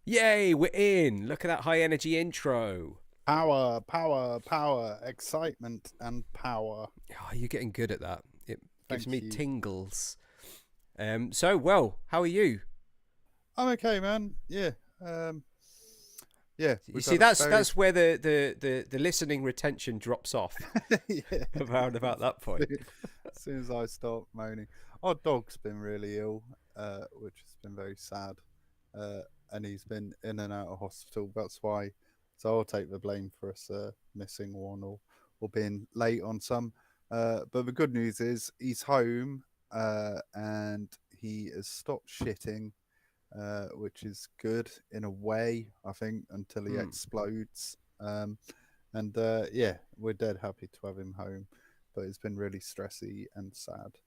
Yay, we're in. Look at that high energy intro. Power, power, power, excitement and power. Oh, you're getting good at that. It gives me Thank you. tingles. Well, how are you? I'm okay, man. Yeah. Yeah, You we've see, had a that's very that's where the listening retention drops off yeah. around about that point. As soon as I start moaning. Our dog's been really ill, which has been very sad. Uh, and he's been in and out of hospital. That's why. So I'll take the blame for us missing one or being late on some. But the good news is he's home and he has stopped shitting, which is good in a way, I think, until he Hmm. explodes. And yeah, we're dead happy to have him home, but it's been really stressy and sad.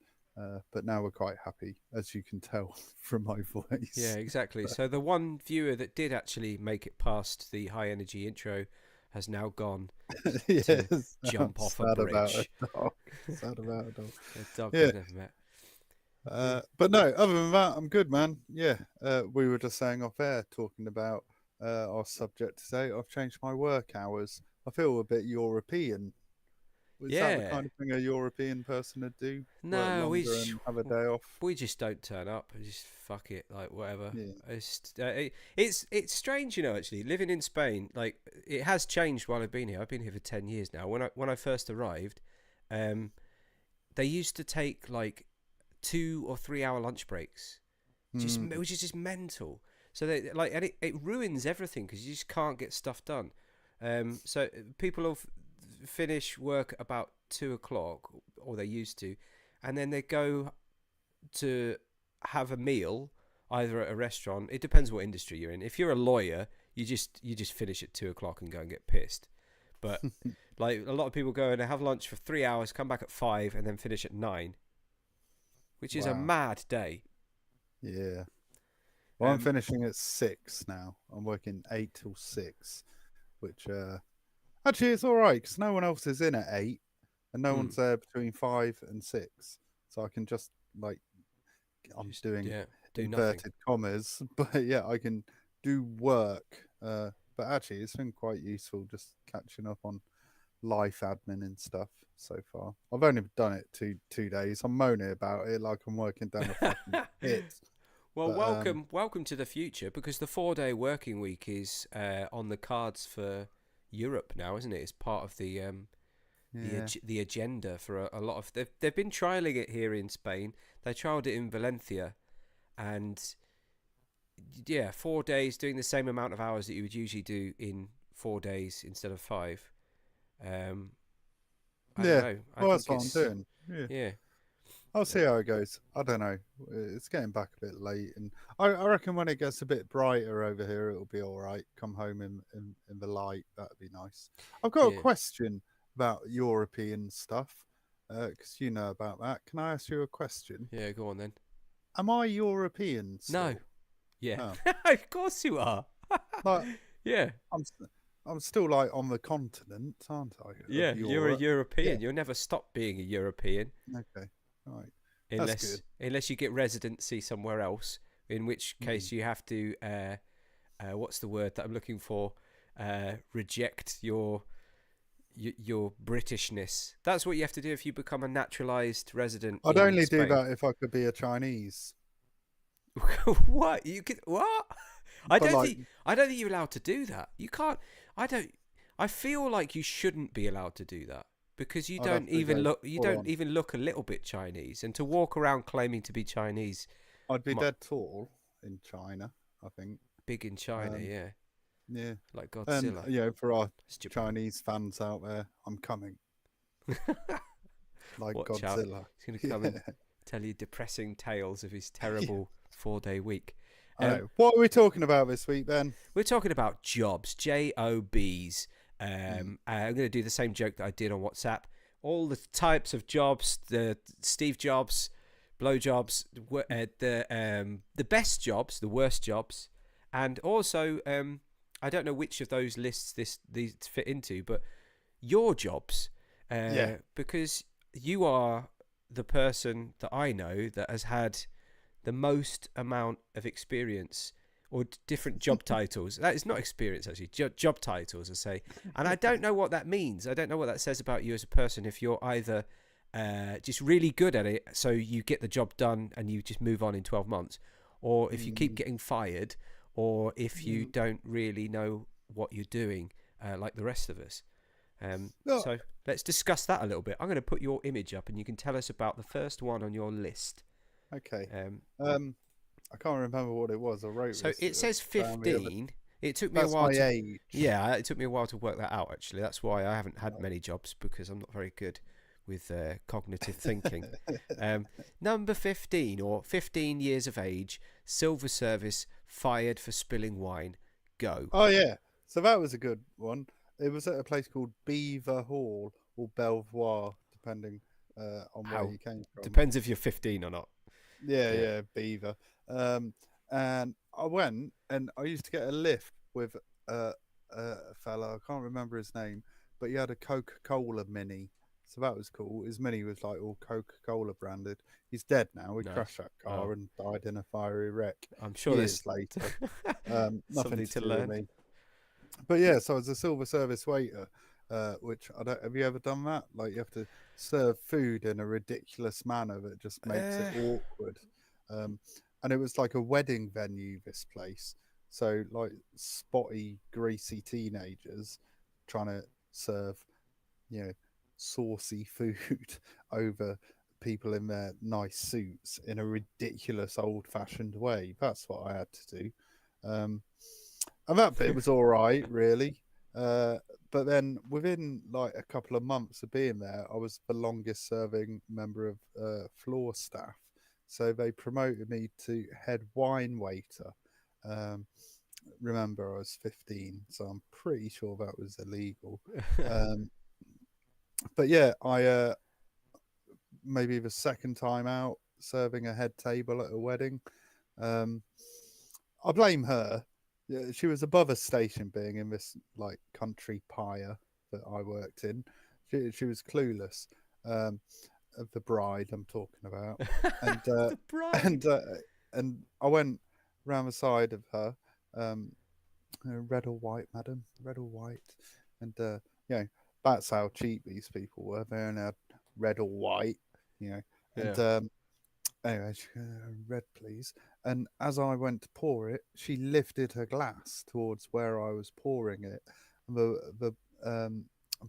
But now we're quite happy, as you can tell from my Yeah, voice. exactly. So the one viewer that did actually make it past the high energy intro has now gone to Yes, I'm jump off a sad about a bridge. dog. Sad about a dog. A dog Yeah, I've never met. Yeah. but no, other than that, I'm good, man. Yeah, we were just saying off air, talking about our subject today. I've changed my work hours. I feel a bit European. Is that the Yeah. kind of thing a European person would do? Work No, longer and have a day off? we just don't turn up. We just fuck it, like whatever. Yeah. It's strange, actually living in Spain. Like it has changed while I've been here. I've been here for 10 years now. When I first arrived, um, they used to take like 2 or 3 hour lunch breaks, Mm. which is just mental. So they like, and it ruins everything because you just can't get stuff done. So people will finish work about 2 o'clock, or they used to, and then they go to have a meal either at a restaurant. It depends what industry you're in. If you're a lawyer, you just finish at 2 o'clock and go and get pissed. But like a lot of people go and have lunch for 3 hours, come back at 5, and then finish at 9, which is a Wow. mad day. Yeah. Well, I'm Um, finishing at 6 now. I'm working 8 till 6, which actually it's all right because no one else is in at 8 and no mm, one's there between 5 and 6. So I can just like, I'm just doing yeah, do nothing. inverted commas, but yeah, I can do work. But actually, it's been quite useful just catching up on life admin and stuff so far. I've only done it two days. I'm moaning about it like I'm working down a fucking pit. Well, But welcome to the future, because the 4 day working week is on the cards for Europe now, isn't it? It's part of yeah, the agenda for a lot of. They've been trialing it here in Spain. They trialed it in Valencia, and yeah, 4 days doing the same amount of hours that you would usually do in 4 days instead of five. Um, I don't yeah. know. I Well, that's think what I'm it's doing. Yeah, yeah. I'll see how it goes. I don't know. It's getting back a bit late, and I reckon when it gets a bit brighter over here, it'll be all right. Come home in the light. That'd be nice. I've got a Yeah. question about European stuff, because you know about that. Can I ask you a question? Yeah, go on then. Am I European No. still? Yeah. Oh, Of course you are. like Yeah. I'm. I'm still like on the continent, aren't I? Of Yeah, you're a Europe. Yeah. European. You'll never stop being a European Okay. All right. That's unless good. unless you get residency somewhere else, in which Mm. case you have to what's the word that I'm looking for? Reject your Britishness. That's what you have to do if you become a naturalized resident I'd in only do Spain. that if I could be a Chinese. What? You could what? I But don't like, think I don't think you're allowed to do that. You can't. I don't. I feel like you shouldn't be allowed to do that because you I'd don't have to even go look. You full don't on. even look a little bit Chinese, and to walk around claiming to be Chinese, I'd be mu- dead tall in China, I think. big in China, Um, yeah, yeah. like And, Godzilla. for our Stupid. Chinese fans out there, I'm coming like Watch out! Godzilla. He's gonna come and Yeah. tell you depressing tales of his Yeah. terrible 4 day week. I Um, know. What are we talking about this week, Ben? we're talking about jobs, jobs. Mm. I'm going to do the same joke that I did on WhatsApp. All the types of jobs: the Steve Jobs, blow jobs, the best jobs, the worst jobs, and also I don't know which of those lists these fit into, but your jobs, Yeah. because you are the person that I know that has had the most amount of experience or different job titles. That is not experience, actually. Job titles, I say. And I don't know what that means. I don't know what that says about you as a person. If you're either just really good at it, so you get the job done and you just move on in 12 months, or if you keep Mm, getting fired, or if you mm. don't really know what you're doing, like the rest of us. No, So let's discuss that a little bit. I'm going to put your image up and you can tell us about the first one on your list. okay. Um, Um, I can't remember what it was. I wrote so this it says down the other. 15. It took me a That's while my to, age. yeah, it took me a while to work that out, actually. That's why I haven't had many jobs, because I'm not very good with cognitive thinking. Number 15, or 15 years of age, silver service, fired for spilling wine. Go. Oh yeah, so that was a good one. It was at a place called Beaver Hall or Belvoir, depending on where How? you came from. Depends if you're 15 or not. Yeah, Yeah. yeah, Beaver. Um, and I went, and I used to get a lift with uh, a fella. I can't remember his name, but he had a Coca-Cola Mini, so that was cool. His Mini was like all Coca-Cola branded. He's dead now. He Nice. crashed that Oh, car and died in a fiery wreck I'm sure there's years later. Nothing something to to do with learn. me. But yeah, so as a silver service waiter, which I don't. Have you ever done that? Like you have to serve food in a ridiculous manner that just makes it Uh, awkward. Um, and it was like a wedding venue. This place, so like spotty, greasy teenagers trying to serve, you know, saucy food over people in their nice suits in a ridiculous, old-fashioned way. That's what I had to do. Um, and that bit was all right, really. Uh, but then within like a couple of months of being there, I was the longest serving member of floor staff. So they promoted me to head wine waiter. Um, remember, I was 15, so I'm pretty sure that was illegal. Um, but yeah, I maybe the second time out serving a head table at a wedding. Um, I blame her. Yeah, she was above a station being in this like country pyre that I worked in. She was clueless. Um, of the bride I'm talking about, and The bride. and uh, and I went round the side of her, um, red or white, madam, red or white, and you know that's how cheap these people were. They only had red or white, you know, and Yeah. anyway, red, please. And as I went to pour it, she lifted her glass towards where I was pouring it.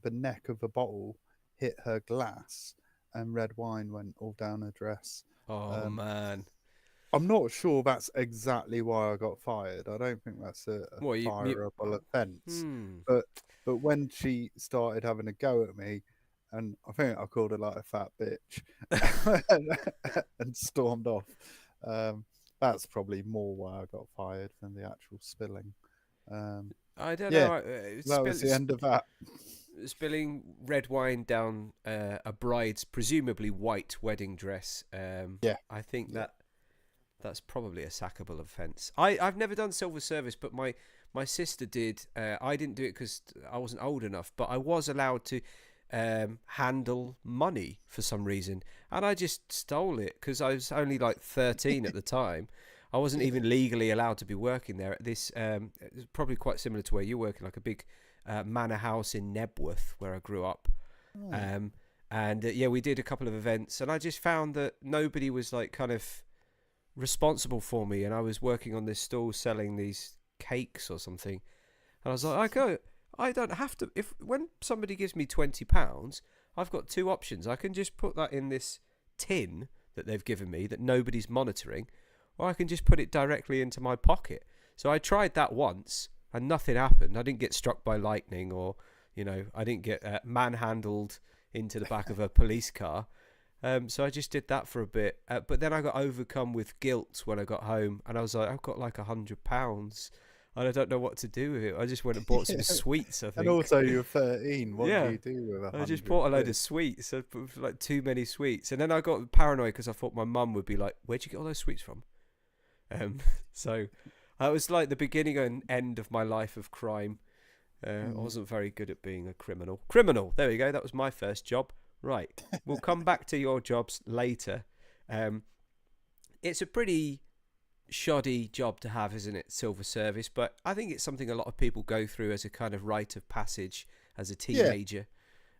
The neck of the bottle hit her glass, and red wine went all down her dress. Oh Um, man. I'm not sure that's exactly why I got fired. I don't think that's a What you fireable offence. hmm. But when she started having a go at me, and I think I called her like a fat bitch, and stormed off. Um, that's probably more why I got fired than the actual spilling. Um, I don't yeah, know. that was the end of that. Spilling red wine down a bride's presumably white wedding dress. Yeah, I think yeah. that's probably a sackable offence. I've never done silver service, but my sister did. I didn't do it because I wasn't old enough, but I was allowed to handle money for some reason, and I just stole it because I was only like 13 at the time. I wasn't even legally allowed to be working there. At this, it's probably quite similar to where you're working, like a big manor house in Nebworth, where I grew up. Oh, Um, and yeah, we did a couple of events, and I just found that nobody was like kind of responsible for me, and I was working on this stall selling these cakes or something, and I was like, I don't have to. If when somebody gives me £20, I've got two options. I can just put that in this tin that they've given me that nobody's monitoring, or I can just put it directly into my pocket. So I tried that once, and nothing happened. I didn't get struck by lightning, or I didn't get manhandled into the back of a police car. So I just did that for a bit, but then I got overcome with guilt when I got home, and I was like, I've got like £100, and I don't know what to do with it. I just went and bought some yeah. sweets, I And think. also, you're 13. What do Yeah, you do with a I just hundred bought a load quid? of sweets, like too many sweets, and then I got paranoid because I thought my mum would be like, "Where'd you get all those sweets from?" Um, so that was like the beginning and end of my life of crime. I Mm. wasn't very good at being a criminal. Criminal. There we go. That was my first job. Right. We'll come back to your jobs later. Um, it's a pretty shoddy job to have, isn't it? Silver service, but I think it's something a lot of people go through as a kind of rite of passage as a Yeah, teenager.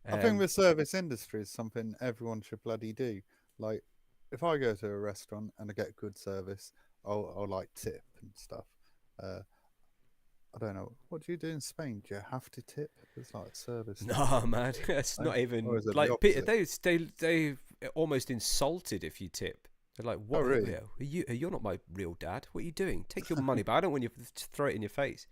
I think Um, the service industry is something everyone should bloody do. Like, if I go to a restaurant and I get good service, I'll like tip and stuff. Uh, I don't know. What do you do in Spain? Do you have to tip? It's like a service thing, no, man, it's no? not Or even is it the like opposite? they almost insulted if you tip. They're like, Oh, "What? really? Are you? You're not my real dad. What are you doing? Take your money back. I don't want you to throw it in your face."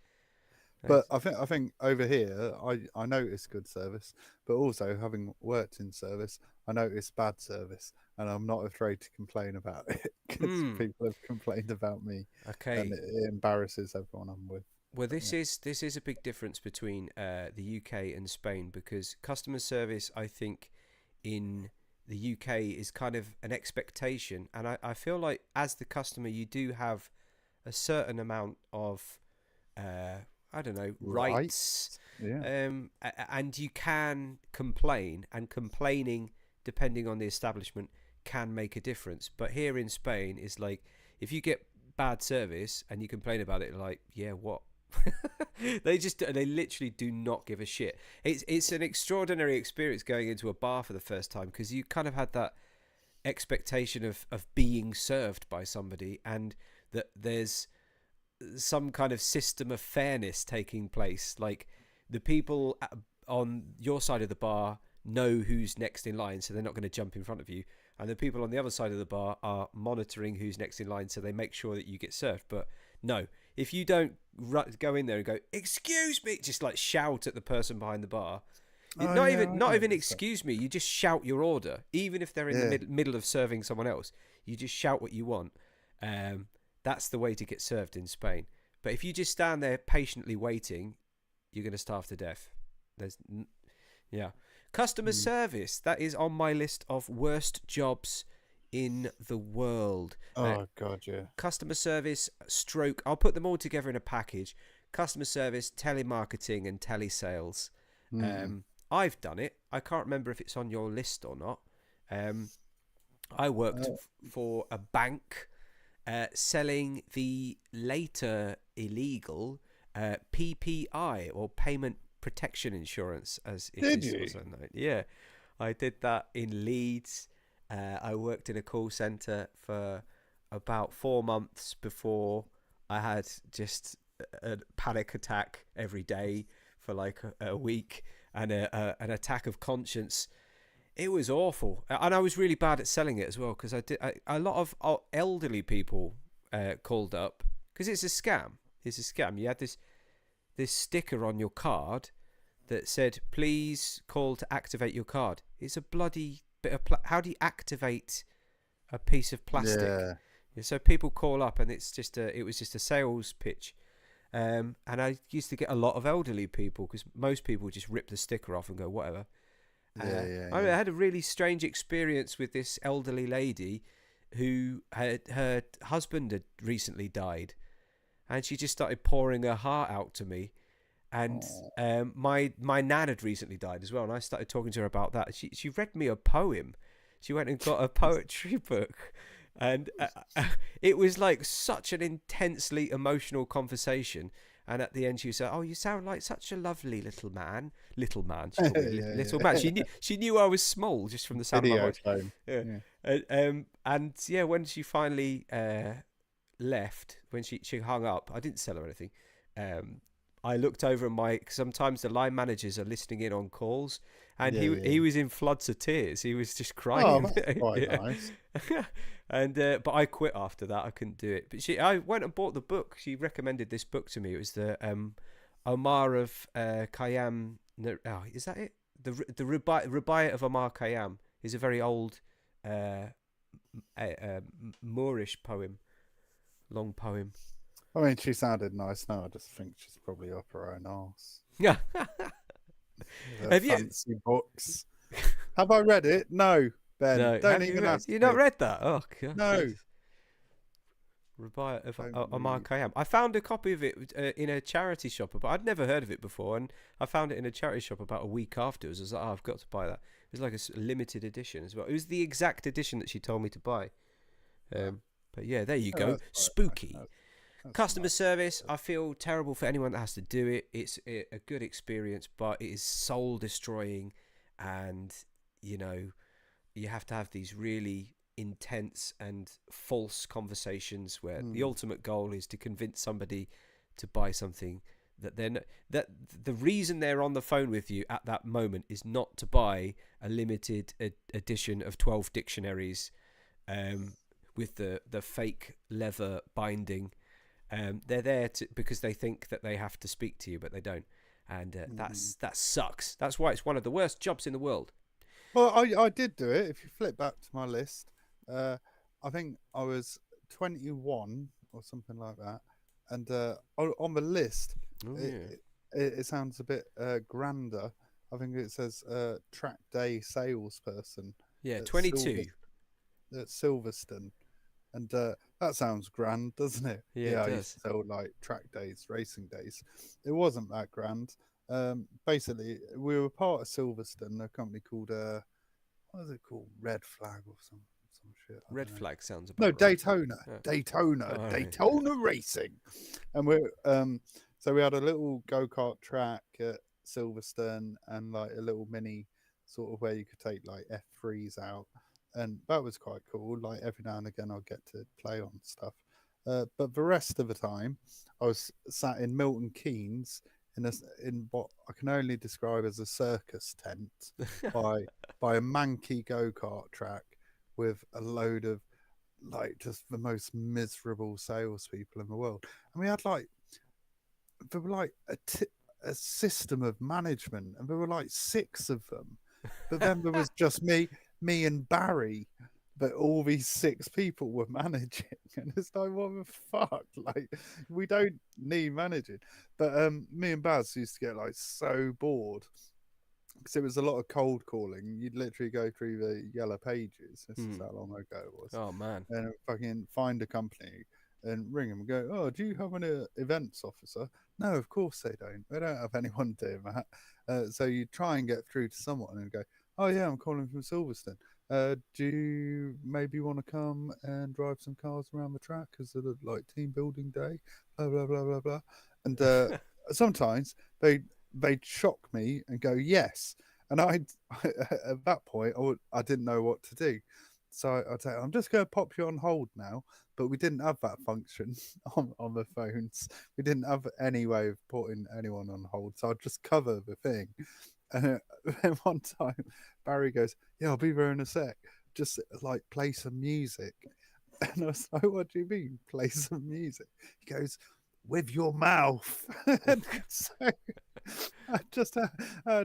But It's- I think over here I notice good service, but also having worked in service, I notice bad service, and I'm not afraid to complain about it because Hmm. people have complained about me, and Okay. it embarrasses everyone I'm with. Well, But yeah, this is a big difference between the UK and Spain because customer service, I think, in the UK is kind of an expectation, and I feel like as the customer, you do have a certain amount of uh, I don't know right? rights, Yeah, and you can complain, and complaining, depending on the establishment, can make a difference. But here in Spain, it's like if you get bad service and you complain about it, like yeah, what? They literally do not give a shit. It's an extraordinary experience going into a bar for the first time because you kind of had that expectation of being served by somebody and that there's some kind of system of fairness taking place. Like the people on your side of the bar know who's next in line, so they're not going to jump in front of you. And the people on the other side of the bar are monitoring who's next in line, so they make sure that you get served. But no, if you don't go in there and go, "Excuse me," just like shout at the person behind the bar. oh Not yeah, even, I not even noticed that. excuse me. You just shout your order, even if they're in the Yeah, middle of serving someone else. You just shout what you want. Um, that's the way to get served in Spain. But if you just stand there patiently waiting, you're going to starve to death. There's, yeah, customer mm. service. That is on my list of worst jobs in the world. Oh god, yeah. Customer service, stroke. I'll put them all together in a package. Customer service, telemarketing, and telesales. Mm. I've done it. I can't remember if it's on your list or not. Um, I worked Uh, for a bank selling the later illegal PPI or payment protection insurance, as it did is you? also known. Yeah, I did that in Leeds. I worked in a call center for about 4 months before I had just a panic attack every day for like a week and an attack of conscience. It was awful, and I was really bad at selling it as well because a lot of elderly people called up because it's a scam. It's a scam. You had this sticker on your card that said, "Please call to activate your card." It's a bloody bit of how do you activate a piece of plastic? Yeah, So people call up, and it was just a sales pitch. And I used to get a lot of elderly people because most people just rip the sticker off and go whatever. yeah, yeah, I yeah. had a really strange experience with this elderly lady who her husband had recently died, and she just started pouring her heart out to me. And Oh. my nan had recently died as well, and I started talking to her about that. She read me a poem. She went and got a poetry book, and it was like such an intensely emotional conversation. And at the end, she said, "Oh, you sound like such a lovely little man." Little man, she called me Yeah, little man. yeah. She knew I was small just from the sound of my Video voice. phone. Yeah, Yeah. and yeah, when she finally left, when she hung up, I didn't sell her anything. I looked over at sometimes the line managers are listening in on calls, and Yeah, he yeah. was in floods of tears. He was just Oh, crying. that's quite Yeah. nice. And but I quit after that. I couldn't do it. But I went and bought the book. She recommended this book to me. It was the Omar of Khayyam. No, oh, is that it? The Rubaiyat of Omar Khayyam is a very old Moorish poem, long poem. I mean, she sounded nice. No, I just think she's probably up her own arse. Yeah. Her Have you? fancy books. Have I read it? No, Ben. No. Don't Have you even read? ask You me. not read that? Oh God. No. Jesus. Rubaiyat of Don't Omar really. Khayyam. I found a copy of it in a charity shop, but I'd never heard of it before, and I found it in a charity shop about a week afterwards. I was like, oh, I've got to buy that. It was like a limited edition as well. It was the exact edition that she told me to buy. Uh, But yeah, there you oh, go. that's quite nice. Spooky. That's a Customer nice. service, I feel terrible for anyone that has to do it. It's a good experience, but it is soul destroying, and you know you have to have these really intense and false conversations where the Mm, ultimate goal is to convince somebody to buy something that that the reason they're on the phone with you at that moment is not to buy a limited edition of 12 dictionaries um, with the fake leather binding. They're there because they think that they have to speak to you, but they don't, and mm. that sucks. That's why it's one of the worst jobs in the world. Well, I did do it. If you flip back to my list, uh, I think I was 21 or something like that, and on the list, Oh it yeah, it sounds a bit grander. I think it says track day salesperson yeah, at 22. Silverstone, and that sounds grand, doesn't it? Yeah, it Yeah, I used does. to sell like track days, racing days. It wasn't that grand. Basically, we were part of Silverstone, a company called what is it called? Red Flag or some shit. I Red don't know. flag sounds No, about right. Daytona, Oh, Daytona, all right. Daytona Racing, and we're so we had a little go kart track at Silverstone and like a little mini sort of where you could take like F3s out, and that was quite cool. Like every now and again, I'll get to play on stuff, but the rest of the time, I was sat in Milton Keynes in what I can only describe as a circus tent by by a manky go kart track with a load of like just the most miserable salespeople in the world. And we had like there were like a system of management, and there were like six of them. But then there was just me and Barry. But all these six people were managing, and it's like, what the fuck? Like, we don't need managing. But me and Baz used to get like so bored because it was a lot of cold calling. You'd literally go through the yellow pages. This is Hmm. how long ago it was, Oh man. and fucking find a company and ring them and go, "Oh, do you have an events officer?" No, of course they don't. They don't have anyone doing that. So you try and get through to someone and go, "Oh yeah, I'm calling from Silverstone. Do you maybe want to come and drive some cars around the track as a like team building day?" Blah blah blah blah blah. And sometimes they'd shock me and go yes, and I at that point I didn't know what to do, so I'd say I'm just going to pop you on hold now. But we didn't have that function on the phones. We didn't have any way of putting anyone on hold, so I'd just cover the thing. And then one time Barry goes, "Yeah, I'll be there in a sec. Just like play some music." And I was like, "What do you mean, play some music?" He goes, "With your mouth." And so I just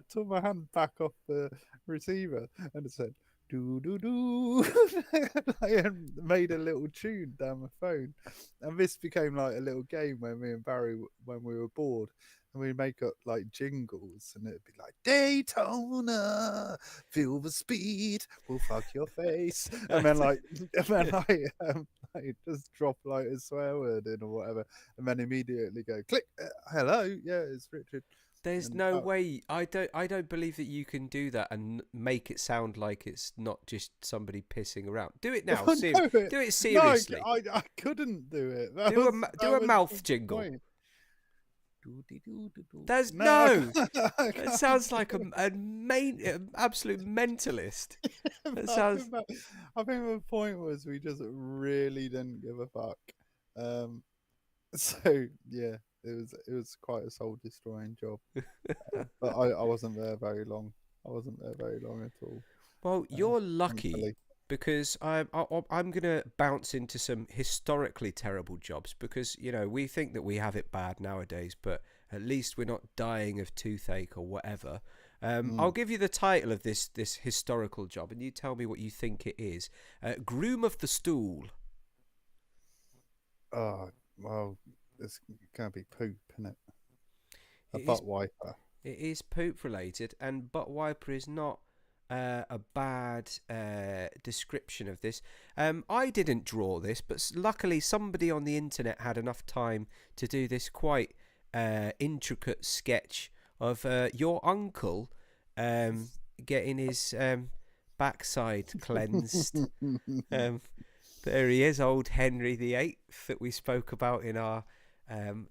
took my hand back off the receiver and it said, "Do do do." I made a little tune down my phone, and this became like a little game where me and Barry, when we were bored, and we make up like jingles, and it'd be like Daytona, feel the speed, we'll fuck your face, and then like, and then like just drop like a swear word in or whatever, and then immediately go click, hello, yeah, it's Richard, There's and no way. I don't believe that you can do that and make it sound like it's not just somebody pissing around. Do it now. oh, no, Do it no, seriously. I couldn't do it. Do That a was the mouth jingle. point. There's No, no. I That can't sounds do like it. an absolute mentalist. That I sounds. think that, I think the point was we just really didn't give a fuck. Um, so yeah, it was quite a soul destroying job. But I wasn't there very long. I wasn't there very long at all. Well, Uh, you're lucky Thankfully. because I'm gonna bounce into some historically terrible jobs because we think that we have it bad nowadays, but at least we're not dying of toothache or whatever. I'll Mm. give you the title of this historical job, and you tell me what you think it is. Groom of the stool. Oh well, it's gonna be poop, isn't it? A It is butt wiper. it is poop related, and butt wiper is not a bad description of this. I didn't draw this, but luckily somebody on the internet had enough time to do this quite intricate sketch of your uncle um, getting his backside cleansed. Um, there he is, old Henry VIII, that we spoke about in our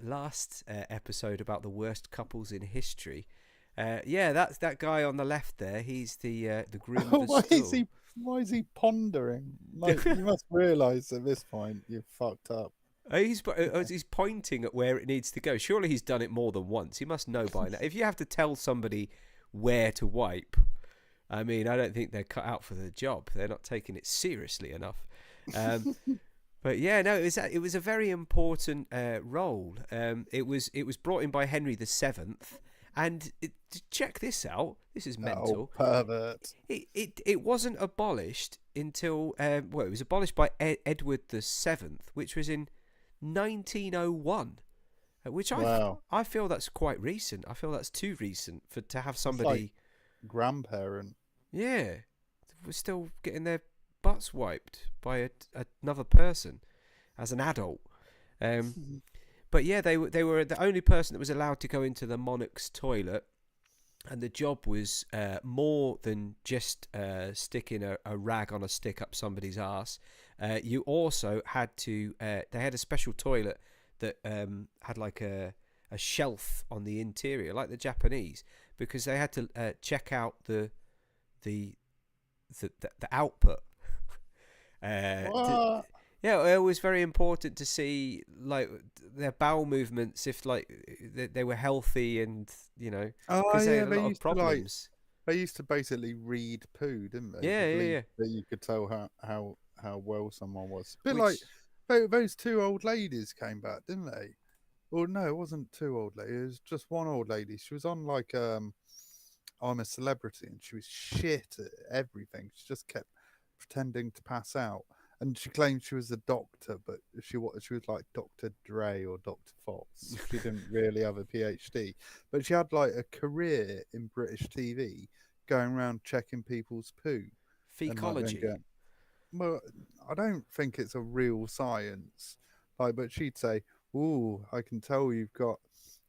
last episode about the worst couples in history. Yeah, that's that guy on the left there. He's the groom of the why is stool. he? Why is he pondering? Like, you must realise at this point you've fucked up. He's pointing at where it needs to go. Surely he's done it more than once. He must know by now. If you have to tell somebody where to wipe, I mean, I don't think they're cut out for the job. They're not taking it seriously enough. Um, but yeah, no, it was a very important role. It was brought in by Henry VII, and check this out. This is Oh, mental. pervert! It wasn't abolished until well, it was abolished by Edward VII, which was in 1901. Which Wow, I feel that's quite recent. I feel that's too recent for to have it's like somebody. grandparent. Yeah, we're still getting their butts wiped by another person as an adult. Um, but yeah, they were the only person that was allowed to go into the monarch's toilet, and the job was more than just sticking a rag on a stick up somebody's ass. You also had to. They had a special toilet that had like a shelf on the interior, like the Japanese, because they had to check out the the output. What? Yeah, it was very important to see like their bowel movements, if like they were healthy, and Oh because they yeah, had a lot of problems. they used to basically read poo, didn't they? Yeah, To yeah, believe yeah. that you could tell how well someone was. A bit like Which those two old ladies came back, didn't they? Well, no, it wasn't two old ladies. It was just one old lady. She was on like I'm a Celebrity, and she was shit at everything. She just kept pretending to pass out, and she claimed she was a doctor, but she was like Dr. Dre or Dr. Fox. She didn't really have a PhD, but she had like a career in British TV, going around checking people's poo, and like then fecology. going, well, I don't think it's a real science. Like, but she'd say, "Ooh, I can tell you've got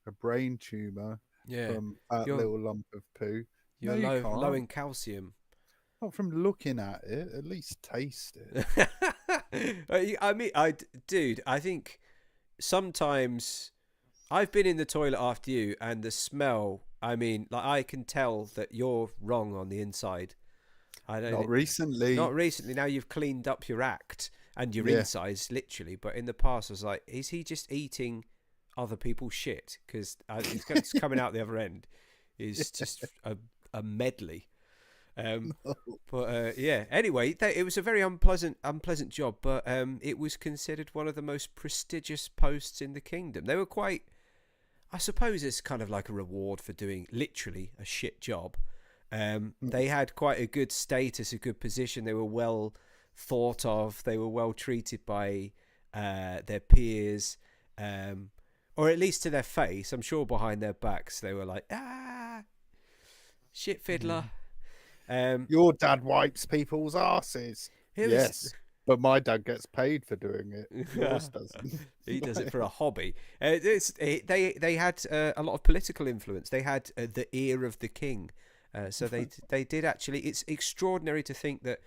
a brain tumor Yeah, from that you're little lump of poo." No, you're you low can't. in calcium. Not from looking at it. At least taste it. I mean, dude, I think sometimes I've been in the toilet after you, and the smell. I mean, like I can tell that you're wrong on the inside. I Not don't. recently. Not recently. Now you've cleaned up your act and your Yeah. insides, literally. But in the past, I was like, is he just eating other people's shit? Because it's coming out the other end. Is just a medley. Um, but yeah. Anyway, it was a very unpleasant job, but it was considered one of the most prestigious posts in the kingdom. They were quite. I suppose it's kind of like a reward for doing literally a shit job. They had quite a good status, a good position. They were well thought of. They were well treated by their peers, or at least to their face. I'm sure behind their backs they were like, shit fiddler. Um, Your dad wipes people's asses. it was. Yes, but my dad gets paid for doing it. Yours doesn't. He does it for a hobby. They had a lot of political influence. They had the ear of the king, so they did actually. It's extraordinary to think that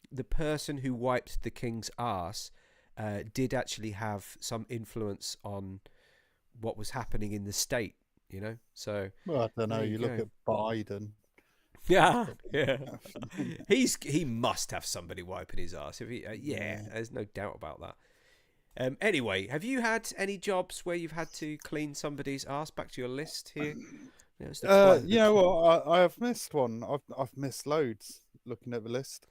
the person who wiped the king's ass did actually have some influence on what was happening in the state. So Well, I don't know. there you You look go. at Biden. Yeah, yeah. He must have somebody wiping his ass. If he, yeah, Yeah. there's no doubt about that. Anyway, have you had any jobs where you've had to clean somebody's ass? Back to your list here. There's You know what? I have missed one. I've missed loads looking at the list.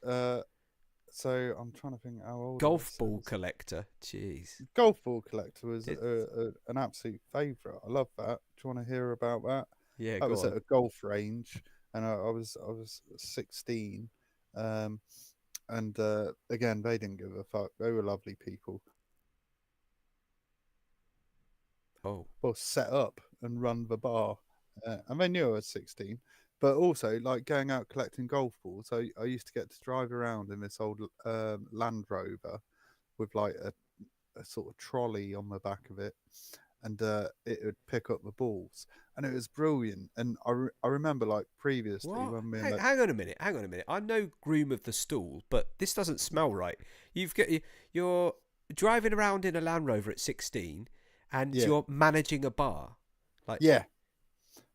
So I'm trying to think how old I golf was. ball collector. Jeez. Golf ball collector was It, an absolute favourite. I love that. Do you want to hear about that? yeah, That go was at on. a golf range, and I was 16. Um, and again, they didn't give a fuck. They were lovely people. Oh, Well, set up and run the bar, and they knew I was 16. but also like going out collecting golf balls. I used to get to drive around in this old Land Rover with like a sort of trolley on the back of it, and it would pick up the balls, and it was brilliant. And I remember like previously What? when me and Hang on a minute. Hang on a minute. I'm no groom of the stool, but this doesn't smell right. You're driving around in a Land Rover at 16, and yeah, you're managing a bar. Like, yeah,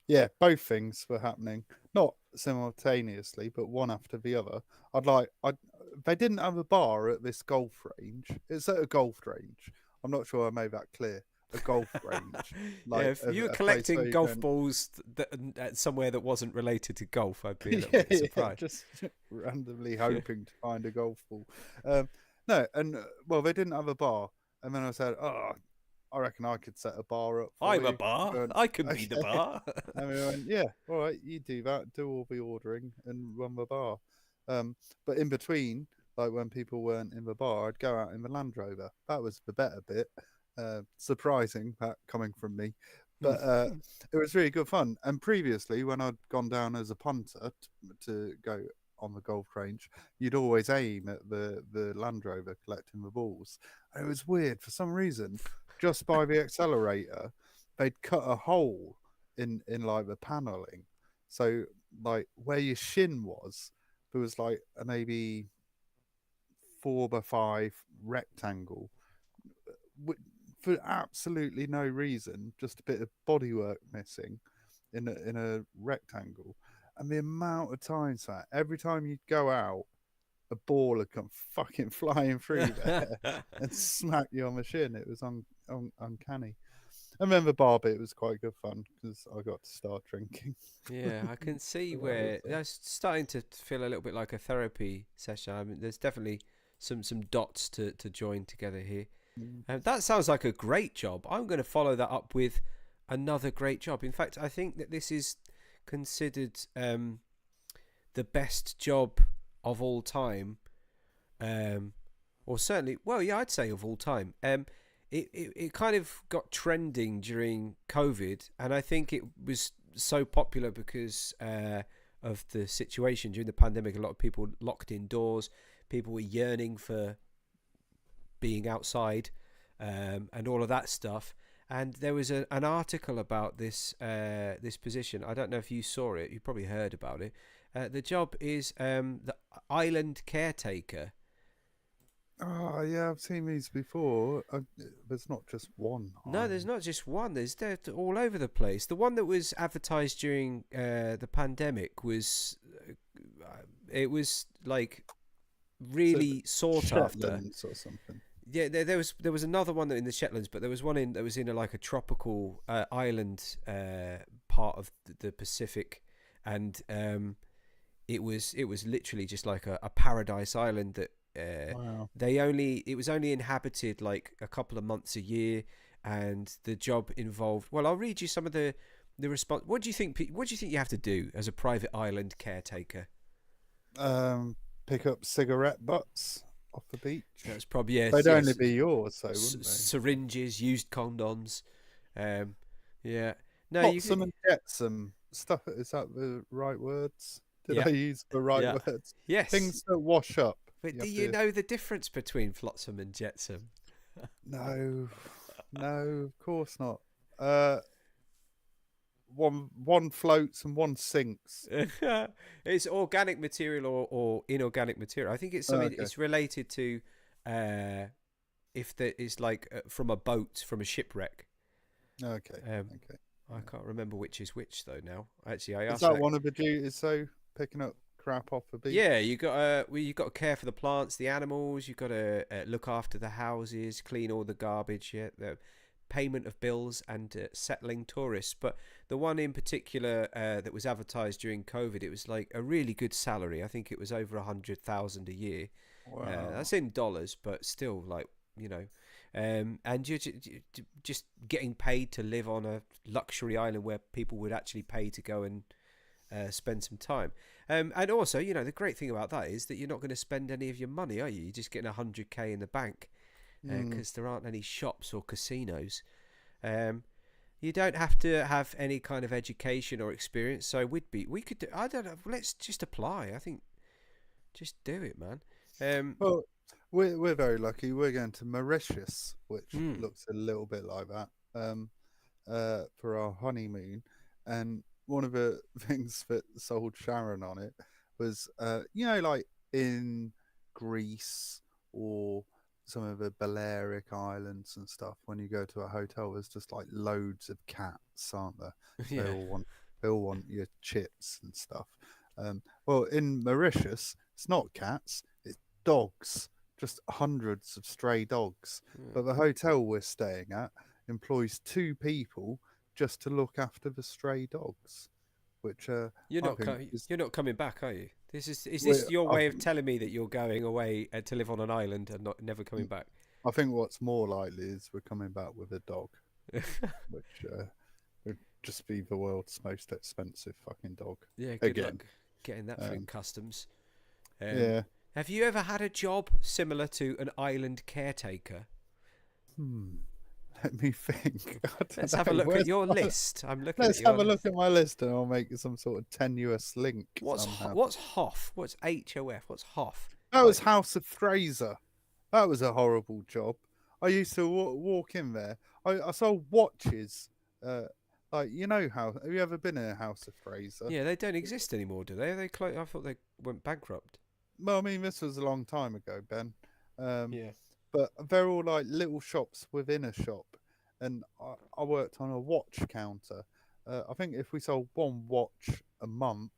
yeah, both things were happening, not simultaneously, but one after the other. I they didn't have a bar at this golf range. It's at a golf range. I'm not sure I made that clear. A golf range, yeah, like if you were a place where collecting you golf can, balls at somewhere that wasn't related to golf, I'd be a little yeah, bit yeah, surprised. just randomly hoping to find a golf ball. No, and well, they didn't have a bar, and then I said, "Oh, I reckon I could set a bar up for I'm a you." bar. And, I can be the okay. bar. And we went, yeah, all right, you do that, do all the ordering and run the bar. But in between, like when people weren't in the bar, I'd go out in the Land Rover. That was the better bit. Surprising that coming from me. But it was really good fun. And previously, when I'd gone down as a punter to go on the golf range, you'd always aim at the Land Rover collecting the balls. And it was weird for some reason. Just by the accelerator, they'd cut a hole in like the paneling. So like where your shin was, there was like a maybe 4x5 rectangle for absolutely no reason, just a bit of bodywork missing in a rectangle. And the amount of times that every time you'd go out, a ball would come fucking flying through there and smack you on the shin. It was uncanny. I remember Barbie. It was quite good fun because I got to start drinking. Yeah, I can see So that was, where that's starting to feel a little bit like a therapy session. I mean, there's definitely some dots to join together here. mm, That sounds like a great job. I'm going to follow that up with another great job. In fact, I think that this is considered the best job of all time, um, or certainly, well, yeah, I'd say of all time. It kind of got trending during COVID, and I think it was so popular because of the situation during the pandemic. A lot of people locked indoors. People were yearning for being outside, and all of that stuff. And there was an article about this position. I don't know if you saw it. You probably heard about it. The job is the island caretaker. oh yeah, I've seen these before. There's not just one No, there's island. not just one. They're all over the place. The one that was advertised during the pandemic was, it was like So really sought after. Shetlands or something. Yeah, there was another one in the Shetlands, but there was one that was in like a tropical island part of the Pacific, and it was literally just like a paradise island that Wow. it was only inhabited like a couple of months a year, and the job involved. Well, I'll read you some of the response. What do you think? What do you think you have to do as a private island caretaker? Um, Pick up cigarette butts off the beach. That's probably yes, They'd only yes. be yours, though, wouldn't they? Syringes, used condoms. Um, yeah. No, you Flotsam could. and jetsam stuff. Is that the right words? Did Yeah, I use the right yeah, words? yes. Things that wash up. But You do have you to. know the difference between flotsam and jetsam? No, no, of course not. Uh, one floats and one sinks. It's organic material or inorganic material. I think it's Oh, something. okay, It's related to uh, if there is like from a boat from a shipwreck. okay, Um, okay. I can't remember which is which though now. Actually, I Is asked that that. one of the duties? So picking up crap off the Yeah, beach. you got to care for the plants, the animals. You got to look after the houses, clean all the garbage. Yeah, the payment of bills and settling tourists. But the one in particular that was advertised during COVID, it was like a really good salary. I think it was over 100,000 a year. Wow. That's in dollars, but still, like you know, and you're just getting paid to live on a luxury island where people would actually pay to go and spend some time. And also, the great thing about that is that you're not going to spend any of your money, are you? You're just getting 100k in the bank Hmm. because there aren't any shops or casinos. Um, You don't have to have any kind of education or experience. So we could do. I don't know. Let's just apply. I think just do it, man. Well, we're very lucky. We're going to Mauritius, which Hmm. looks a little bit like that, for our honeymoon. And one of the things that sold Sharon on it was, like in Greece or some of the Balearic Islands and stuff. When you go to a hotel, there's just like loads of cats, aren't there? They Yeah. all want they all want your chips and stuff. Well, in Mauritius, it's not cats; it's dogs, just hundreds of stray dogs. Hmm. But the hotel we're staying at employs two people just to look after the stray dogs, which I think is. You're not coming back, are you? Is Well, this your way of telling me that you're going away to live on an island and not never coming back? I think what's more likely is we're coming back with a dog, which would just be the world's most expensive fucking dog. Yeah, good Again, luck getting that through um, customs. yeah. Have you ever had a job similar to an island caretaker? Hmm. Let me think. I Let's don't have a know. look at your list. I'm looking at Let's your have a look list. at my list, and I'll make some sort of tenuous link What's somehow. what's HOF? What's HOF? What's HOF? That Like, was House of Fraser. That was a horrible job. I used to walk in there. I sold watches. Uh, how? Have you ever been in a House of Fraser? yeah, they don't exist anymore, do they? I thought they went bankrupt. Well, I mean, this was a long time ago, Ben. Um, Yeah. but they're all like little shops within a shop, and I worked on a watch counter. I think if we sold one watch a month,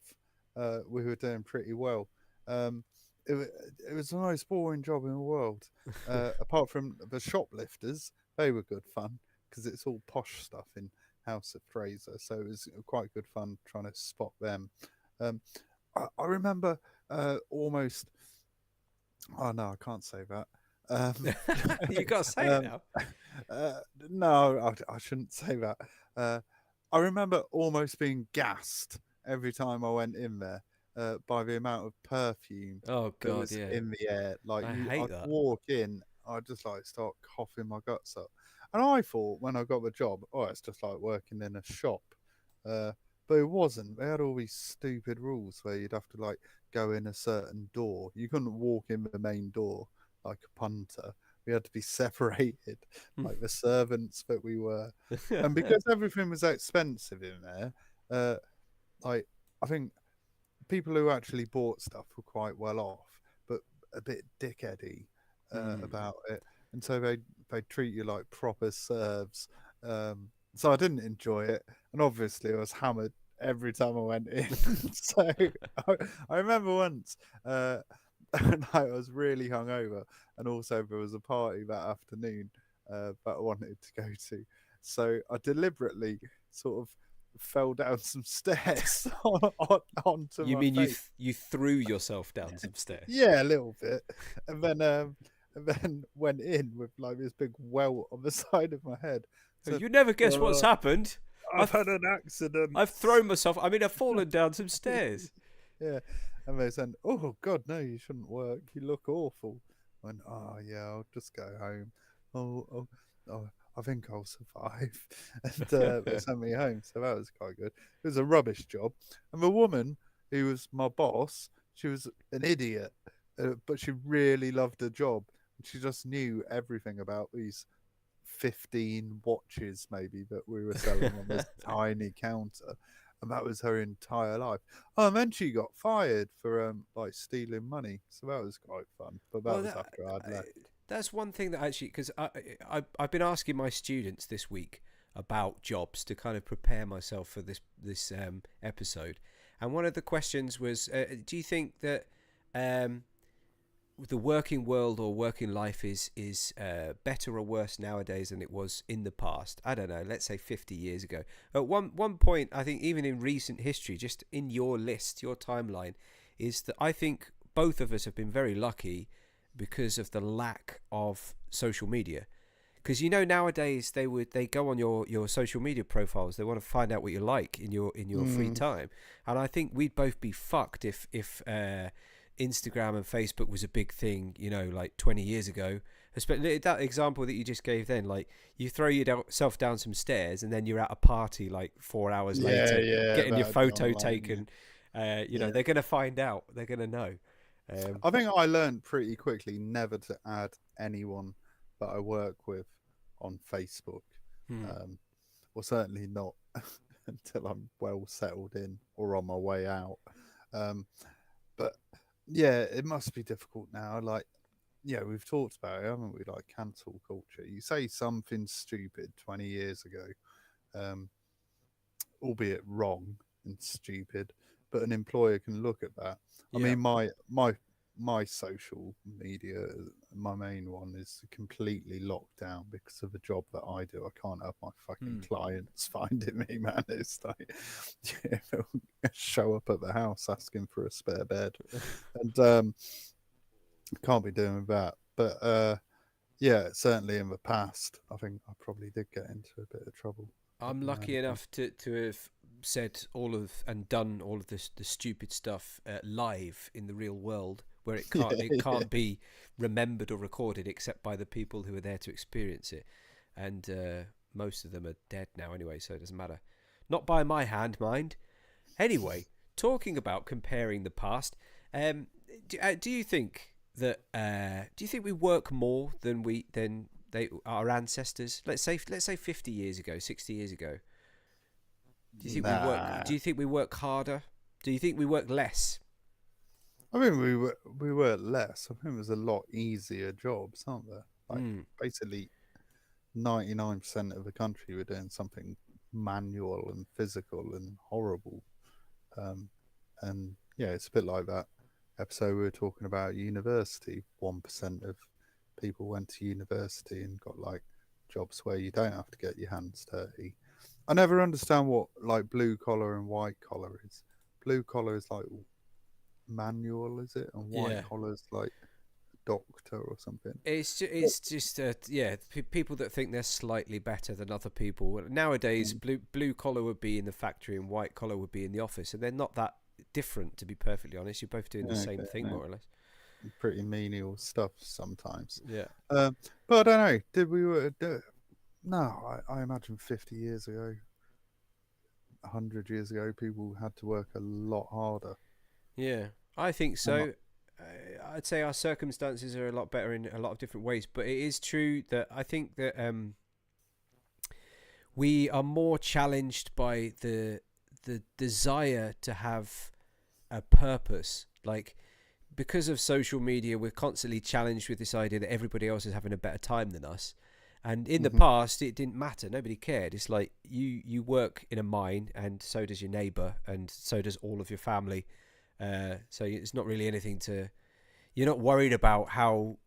we were doing pretty well. Um, it was the most boring job in the world. Apart from the shoplifters, they were good fun because it's all posh stuff in House of Fraser, so it was quite good fun trying to spot them. Um, I remember almost. Oh no, I can't say that. Um, You got to say it um, now. uh, no, I shouldn't say that. Uh, I remember almost being gassed every time I went in there by the amount of perfume Oh that God, was yeah. in the air. Like I I'd hate that. walk in, I'd just like start coughing my guts up. And I thought when I got the job, oh, it's just like working in a shop. Uh, but it wasn't. They had all these stupid rules where you'd have to like go in a certain door. You couldn't walk in the main door like a punter. We had to be separated, like the servants that we were. And because everything was expensive in there, uh, like I think people who actually bought stuff were quite well off, but a bit dickheady Hmm. about it, and so they treat you like proper serfs. So I didn't enjoy it, and obviously I was hammered every time I went in. So I remember once. And I was really hungover, and also there was a party that afternoon that I wanted to go to. So I deliberately sort of fell down some stairs onto You my mean face. you threw yourself down some stairs? Yeah, a little bit, and then went in with like this big welt on the side of my head. Said, You never guess what's "Oh, happened. I've I've had an accident." I've thrown myself. I mean, I've fallen down some stairs. Yeah, and they said, "Oh God, no, you shouldn't work. You look awful." I went, "Oh yeah, I'll just go home. Oh, I think I'll survive." And they sent me home, so that was quite good. It was a rubbish job, and the woman who was my boss, she was an idiot, but she really loved her job. She just knew everything about these 15 watches maybe that we were selling on this tiny counter, and that was her entire life. Oh, and then she got fired for like stealing money, so that was quite fun, but that Well, was after I'd left. that's one thing that actually, because I've been asking my students this week about jobs to kind of prepare myself for this episode, and one of the questions was, do you think that the working world or working life is better or worse nowadays than it was in the past? I don't know. Let's say 50 years ago. At one point, I think even in recent history, just in your list, your timeline, is that I think both of us have been very lucky because of the lack of social media. Because nowadays they go on your social media profiles. They want to find out what you like in your free time, and I think we'd both be fucked if Instagram and Facebook was a big thing, like 20 years ago. Especially that example that you just gave then, like you throw yourself down some stairs and then you're at a party like 4 hours Yeah, later, yeah, getting your that'd be photo online. Yeah, taken. yeah. They're going to find out. They're going to know. Um, I think I learned pretty quickly never to add anyone that I work with on Facebook. hmm. Um, or certainly not until I'm well settled in or on my way out. Um, but yeah, it must be difficult now. Like, yeah, we've talked about it, haven't we? Like cancel culture. You say something stupid 20 years ago, um, albeit wrong and stupid, but an employer can look at that. I Yeah. mean, my social media, my main one is completely locked down because of the job that I do. I can't have my fucking Hmm. clients finding me, man. It's like, yeah, they'll show up at the house asking for a spare bed, and can't be doing that. But yeah, certainly in the past, I think I probably did get into a bit of trouble I'm every now lucky and again. enough to have said all of and done all of this the stupid stuff live in the real world where it Yeah, yeah. can't be remembered or recorded except by the people who are there to experience it, and most of them are dead now anyway, so it doesn't matter. Not by my hand, mind. Anyway, talking about comparing the past, um, do you think that do you think we work more than they our ancestors? Let's say 50 years ago, 60 years ago. Do you think we work? Nah, Do you think we work harder? Do you think we work less? I mean we were less. I think there's a lot easier jobs, aren't there? Like Mm, basically 99% of the country were doing something manual and physical and horrible. Um, and yeah, it's a bit like that episode we were talking about university. 1% of people went to university and got like jobs where you don't have to get your hands dirty. I never understand what like blue collar and white collar is. Blue collar is like manual, is it? And white yeah. collar is like doctor or something. It's just yeah, people that think they're slightly better than other people. Nowadays, Mm, blue collar would be in the factory and white collar would be in the office, and they're not that different, to be perfectly honest. You're both doing the same okay, thing, no, more or less. pretty menial stuff sometimes. Yeah. But I don't know. Did we were no? I imagine 50 years ago, 100 years ago, people had to work a lot harder. Yeah, I think And so. I'd say our circumstances are a lot better in a lot of different ways, but it is true that I think that we are more challenged by the desire to have a purpose. Like because of social media, we're constantly challenged with this idea that everybody else is having a better time than us. And in the mhm, past, it didn't matter. Nobody cared. It's like you work in a mine, and so does your neighbour, and so does all of your family. So it's not really anything to. You're not worried about how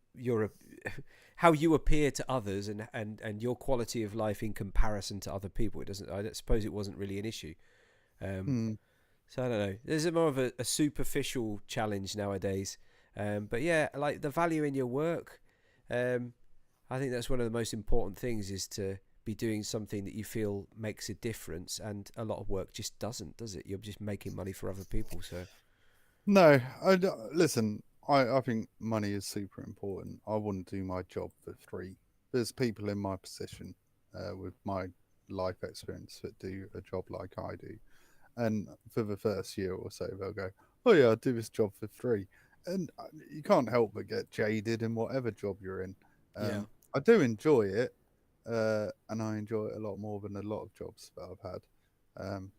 how you appear to others and your quality of life in comparison to other people. It doesn't. I suppose it wasn't really an issue. Um, mm. so I don't know. There's a more of a superficial challenge nowadays. But yeah, like the value in your work. Um, I think that's one of the most important things is to be doing something that you feel makes a difference, and a lot of work just doesn't, does it? You're just making money for other people. So No, listen. I think money is super important. I wouldn't do my job for free. There's people in my position, with my life experience that do a job like I do, and for the first year or so, they'll go, "Oh yeah, I'll do this job for free," and you can't help but get jaded in whatever job you're in. yeah, I do enjoy it, and I enjoy it a lot more than a lot of jobs that I've had. Um,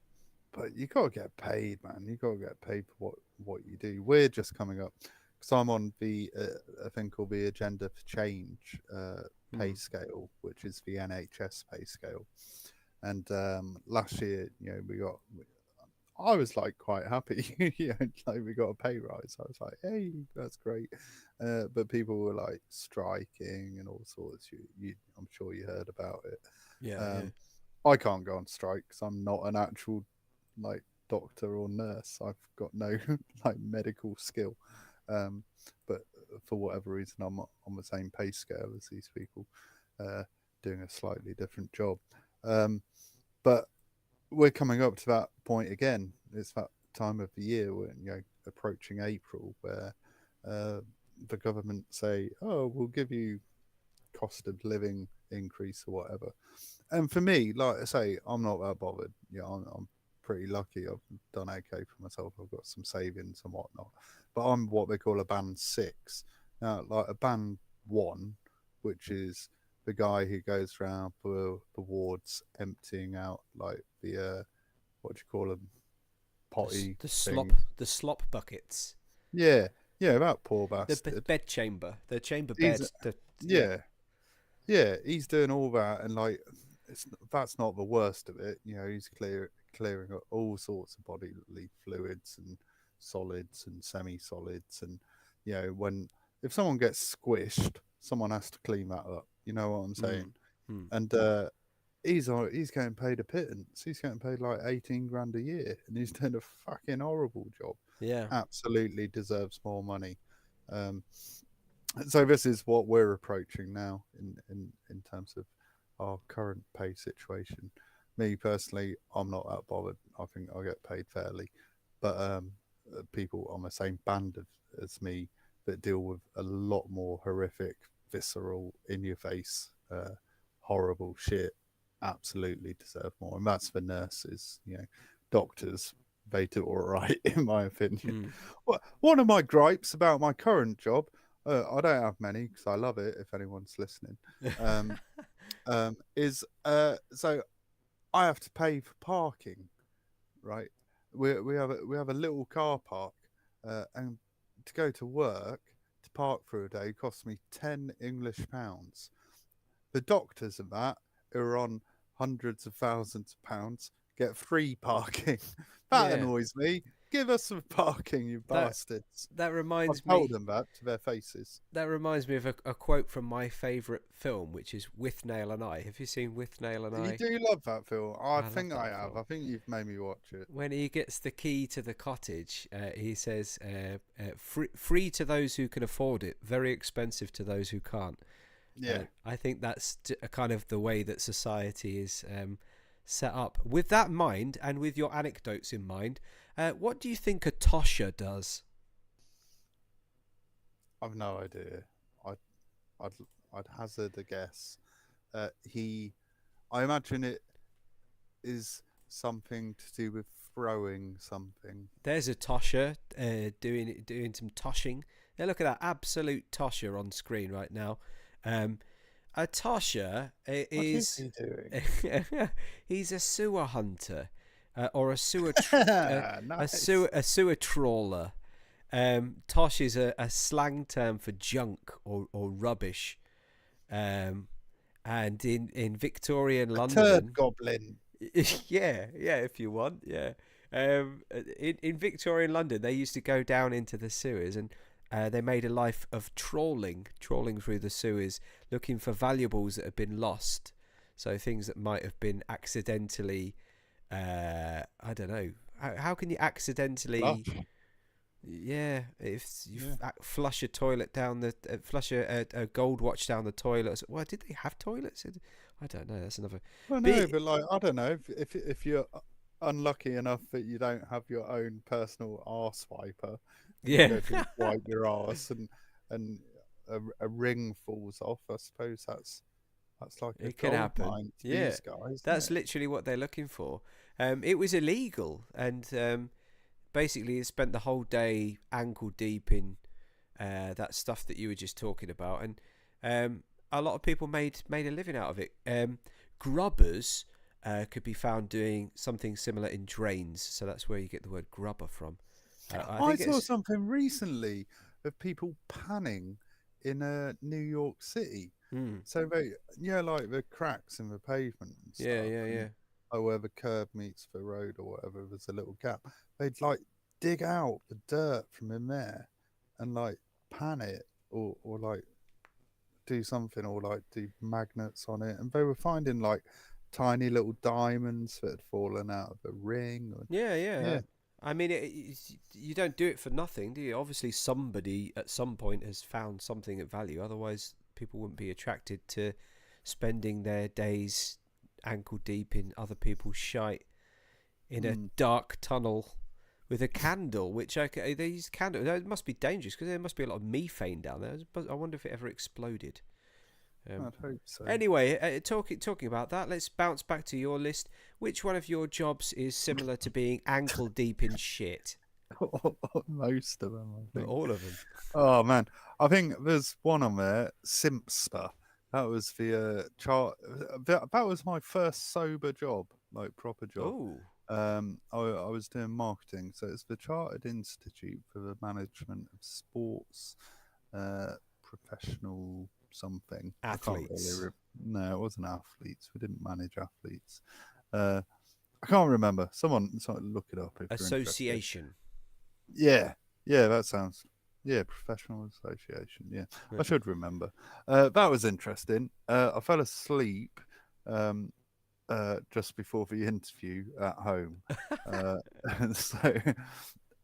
but you gotta get paid, man. You gotta get paid for what you do. We're just coming up because I'm on the a thing called the Agenda for Change pay mm, scale, which is the NHS pay scale. And last year, I was like quite happy. Like we got a pay rise. I was like, hey, that's great. But people were like striking and all sorts. I'm sure you heard about it. yeah, yeah, Um, I can't go on strike because I'm not an actual like doctor or nurse. I've got no like medical skill. Um, but for whatever reason, I'm on the same pay scale as these people, uh, doing a slightly different job. But we're coming up to that point again. It's that time of the year when approaching April, where uh, the government say, "Oh, we'll give you cost of living increase or whatever." And for me, like I say, I'm not that bothered. I'm pretty lucky. I've done okay for myself. I've got some savings and whatnot. But I'm what they call a band six. Now, like a band one, which is the guy who goes around the wards emptying out like the what do you call them, potty The things. slop buckets, Yeah, yeah, that poor the bastard. bed chamber, the chamber He's bed. The yeah, yeah, yeah, he's doing all that, and like, that's not the worst of it. He's clearing up all sorts of bodily fluids and solids and semi-solids, and when if someone gets squished, someone has to clean that up. You know what I'm mm, saying? mm, And he's getting paid a pittance. He's getting paid like 18 grand a year, and he's doing a fucking horrible job. yeah, Absolutely deserves more money. Um, so this is what we're approaching now in terms of our current pay situation. Me personally, I'm not that bothered. I think I get paid fairly, but people on the same band as me that deal with a lot more horrific, visceral, in your face, horrible shit absolutely deserve more, and that's the nurses. Doctors, they do all right in my opinion. mm. Well, one of my gripes about my current job, I don't have many because I love it. If anyone's listening, um, is so I have to pay for parking, right? We have a little car park, and to go to work to park for a day costs me £10 English. The doctors of that, who are on hundreds of thousands of pounds, get free parking. That Yeah. annoys me. Give us some parking, you That bastards. that I've reminds told me them that to their faces. that reminds me of a quote from my favourite film, which is With Nail and I. Have you seen With Nail and You I? do love that film. I I love think I that have. film. I think you've made me watch it. When he gets the key to the cottage, he says, free to those who can afford it, very expensive to those who can't." Yeah. I think that's a kind of the way that society is set up. With that in mind, and with your anecdotes in mind, what do you think a tosher does? I've no idea. I'd I'd I'd hazard a guess. I imagine it is something to do with throwing something. There's a tosher doing some toshing. Now look at that absolute tosher on screen right now. A tosher What is is he doing? he's a sewer hunter, or Nice. a sewer trawler. Tosh is a slang term for junk or rubbish. And in Victorian A turd London, goblin. yeah, if you want, yeah. In Victorian London, they used to go down into the sewers, and they made a life of trawling through the sewers, looking for valuables that had been lost. So things that might have been accidentally, I don't know. How can you accidentally? Flush. Yeah, if you Yeah. flush a toilet down the flush a gold watch down the toilet. Well, did they have toilets? I don't know. That's another. Well, But no, but like I don't know if you're unlucky enough that you don't have your own personal arse wiper, and you yeah, go to wipe your arse and a ring falls off. I suppose that's like a it can gold happen. mine to Yeah, these guys, isn't that's it? literally what they're looking for. It was illegal, and basically, it spent the whole day ankle deep in that stuff that you were just talking about, and a lot of people made a living out of it. Grubbers could be found doing something similar in drains, so that's where you get the word grubber from. I I think saw it's something recently of people panning in New York City. mm, So like the cracks in the pavement and yeah, stuff, yeah, and yeah. where the curb meets the road or whatever, there's a little gap. They'd like dig out the dirt from in there and like pan it or like do something or like do magnets on it. And they were finding like tiny little diamonds that had fallen out of a ring. Yeah, yeah. Yeah. I mean, you don't do it for nothing, do you? Obviously, somebody at some point has found something of value. Otherwise, people wouldn't be attracted to spending their days ankle deep in other people's shite in a Mm. dark tunnel with a candle, which they use candle. It must be dangerous because there must be a lot of methane down there. But I wonder if it ever exploded. Um, I'd hope so. anyway, talking about that, let's bounce back to your list. Which one of your jobs is similar to being ankle deep in shit? Most of them, I Not think. all of them. Oh man, I think there's one on there, Simpster. That was the chart. That was my first sober job, like proper job. Oh, I was doing marketing, so it's the Chartered Institute for the Management of Sports, professional something. I can't really. athletes No, it wasn't athletes. We didn't manage athletes. Uh, I can't remember. Someone look it up if you're interested. association. Yeah, yeah, that sounds. Yeah, professional association. Yeah, Yeah. I should remember. That was interesting. I fell asleep just before the interview at home, and so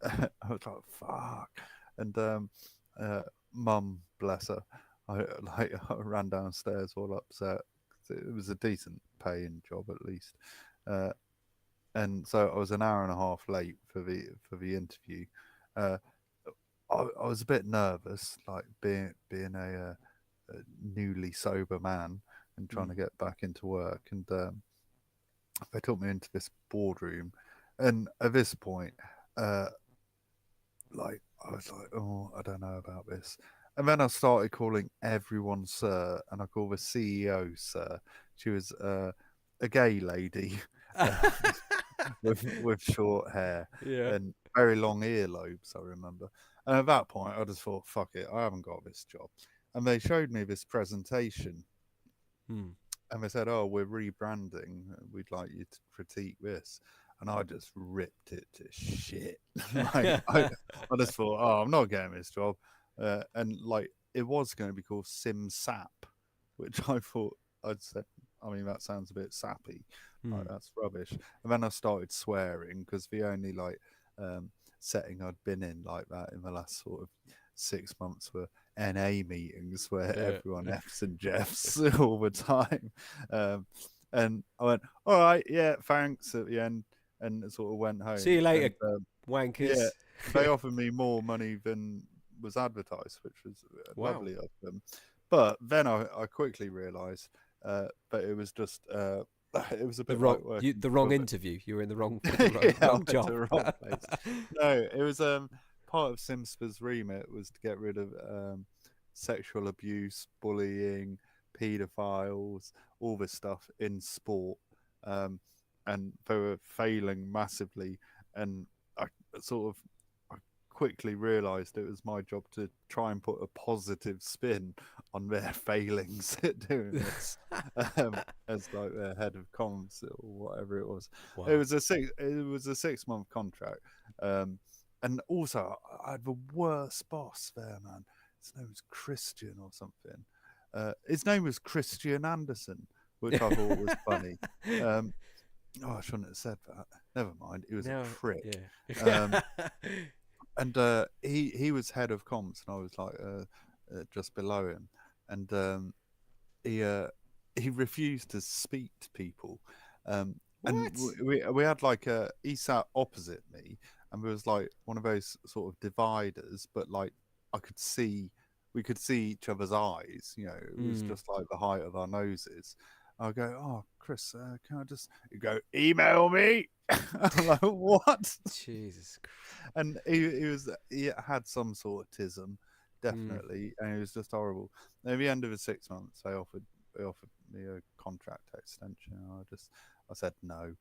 I was like, "Fuck!" And Mum, bless her, I ran downstairs all upset. It was a decent paying job at least, uh, and so I was an hour and a half late for the interview. Uh, I was a bit nervous, like being a newly sober man and trying Mm. to get back into work. And they took me into this boardroom, and at this point, uh, like I was like, oh, I don't know about this. And then I started calling everyone sir, and I called the CEO sir. She was a gay lady with short hair Yeah. and very long earlobes, I remember. And at that point, I just thought, fuck it, I haven't got this job. And they showed me this presentation, Hmm. and they said, "Oh, we're rebranding. We'd like you to critique this." And I just ripped it to shit. like I just thought, "Oh, I'm not getting this job." And like it was going to be called Sim Sap, which I thought I'd said. I mean, that sounds a bit sappy. Like Hmm. that's rubbish. And then I started swearing because the only um, setting I'd been in like that in the last sort of 6 months were NA meetings where Yeah. everyone F's and Jeffs all the time. Um, and I went, all right, yeah, thanks at the end, and sort of went See home. you And later, yeah, wankers. they offered me more money than was advertised, which was Wow. lovely of them. But then I quickly realised that it was just it was a bit like working The wrong for interview. You were in the wrong with the yeah, I wrong went to job. the wrong place. No, it was part of Simspa's remit was to get rid of sexual abuse, bullying, paedophiles, all this stuff in sport, um, and they were failing massively. And I sort of I quickly realised it was my job to try and put a positive spin on their failings at doing this, as like their head of comms or whatever it was. Wow. It was a 6 month contract, and also I had the worst boss there, man. His name was Christian or something. His name was Christian Anderson, which I thought was funny. Um, oh, I shouldn't have said that. Never mind. He was a No. prick. Yeah. And he was head of comms, and I was like just below him, and he he refused to speak to people, and What? we had like he sat opposite me, and there was like one of those sort of dividers, but like I could see we could see each other's eyes. You know, it was Hmm. just like the height of our noses. I go, oh, Chris, can I just? You go, email me. I'm like, what? Jesus. And he had some sort of tism, Hmm. definitely, and it was just horrible. And at the end of the 6 months, they offered me a contract extension. I said no,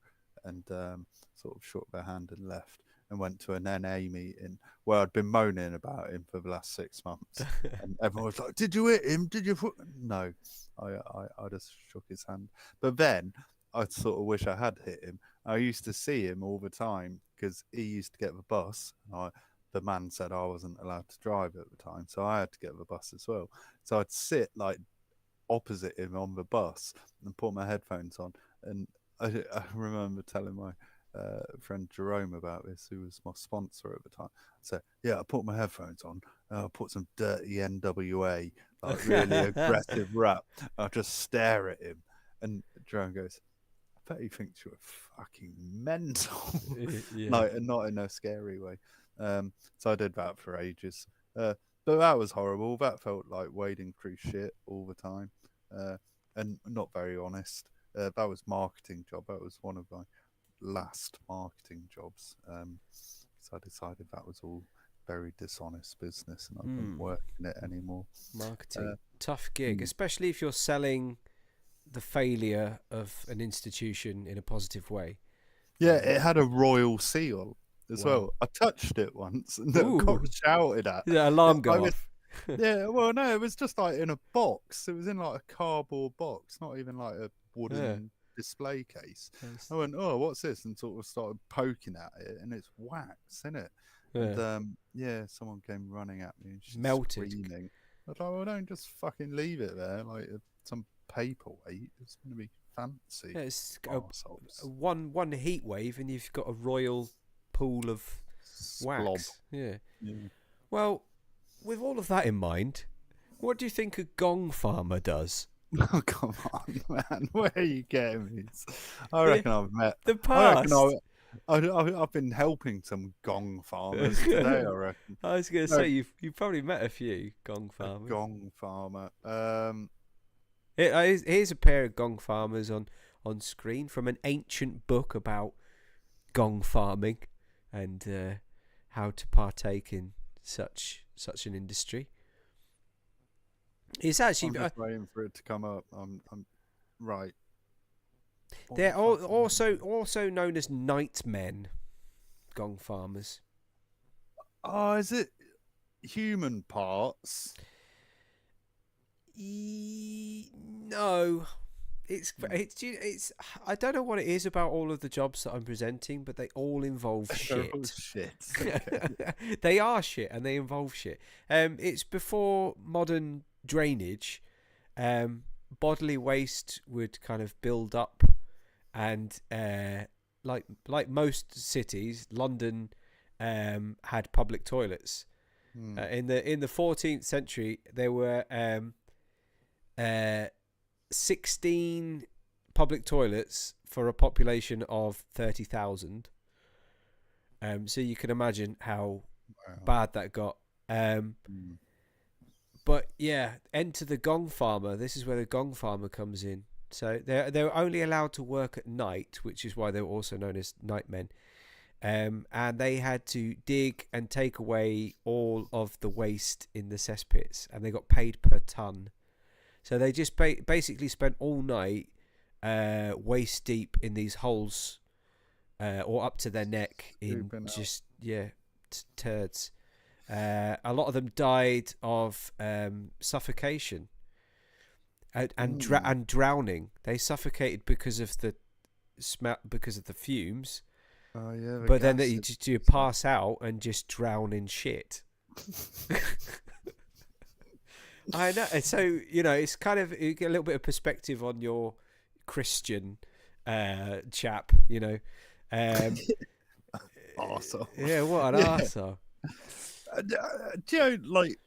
and sort of shook their hand and left, and went to an NA meeting where I'd been moaning about him for the last 6 months, and everyone was like, "Did you hit him? Did you?" No, I just shook his hand. But then I sort of wish I had hit him. I used to see him all the time because he used to get the bus. The man said I wasn't allowed to drive at the time, so I had to get the bus as well. So I'd sit like opposite him on the bus and put my headphones on. And I remember telling my friend Jerome about this, who was my sponsor at the time. So yeah, I put my headphones on. I put some dirty NWA, like really aggressive rap. I just stare at him, and Jerome goes, bet he thinks you're fucking mental. Yeah. No, not in a scary way. So I did that for ages. But that was horrible. That felt like wading through shit all the time, uh, and not very honest. That was marketing job. That was one of my last marketing jobs. So I decided that was all very dishonest business, and I wouldn't Mm. work in it anymore. Marketing. Uh, Tough gig, mm. especially if you're selling the failure of an institution in a positive way. Yeah, Um, it had a royal seal as wow. well. I touched it once and got Ooh. shouted at. The alarm I go was, off. yeah, well, no, it was just like in a box. It was in like a cardboard box, not even like a Yeah. wooden display case. Nice. I went, oh, what's this? And sort of started poking at it, and it's wax, isn't it? And Yeah. yeah, someone came running at me and she's Melted. screaming. I was like, well, don't just fucking leave it there like some paperweight. It's going to be fancy. Yeah, it's Arseholes. one heat wave, and you've got a royal pool of Blob. wax. Yeah. Yeah. Well, with all of that in mind, what do you think a gong farmer does? Oh, come on, man. Where are you getting me? I The reckon I've met. the I reckon past. I've been helping some gong farmers today, I reckon. I was going to No, say you've probably met a few gong a farmers. gong farmer. Here's a pair of gong farmers on screen from an ancient book about gong farming and how to partake in such an industry. It's I'm actually just waiting for it to come up. I'm right. What they're the fuck am I also known as nightmen, gong farmers. Oh, is it human parts? No, it's I don't know what it is about all of the jobs that I'm presenting, but they all involve They're all shit. shit. Okay. They are shit and they involve shit. It's before modern drainage. Bodily waste would kind of build up, and like most cities, London had public toilets. Hmm. In the 14th century, there were 16 public toilets for a population of 30,000. So you can imagine how Wow. bad that got. Hmm. But yeah, enter the gong farmer. This is where the gong farmer comes in. So they were only allowed to work at night, which is why they were also known as nightmen. And they had to dig and take away all of the waste in the cesspits, and they got paid per ton. So they just basically spent all night waist deep in these holes, or up to their neck in Scooping out. just turds. A lot of them died of suffocation and drowning. They suffocated because of the smell, because of the fumes. Oh yeah. But then you pass out and just drown in shit. I know. And so, it's kind of, you get a little bit of perspective on your Christian chap, Arsehole. Yeah, what an Yeah. arsehole. Do you know, like,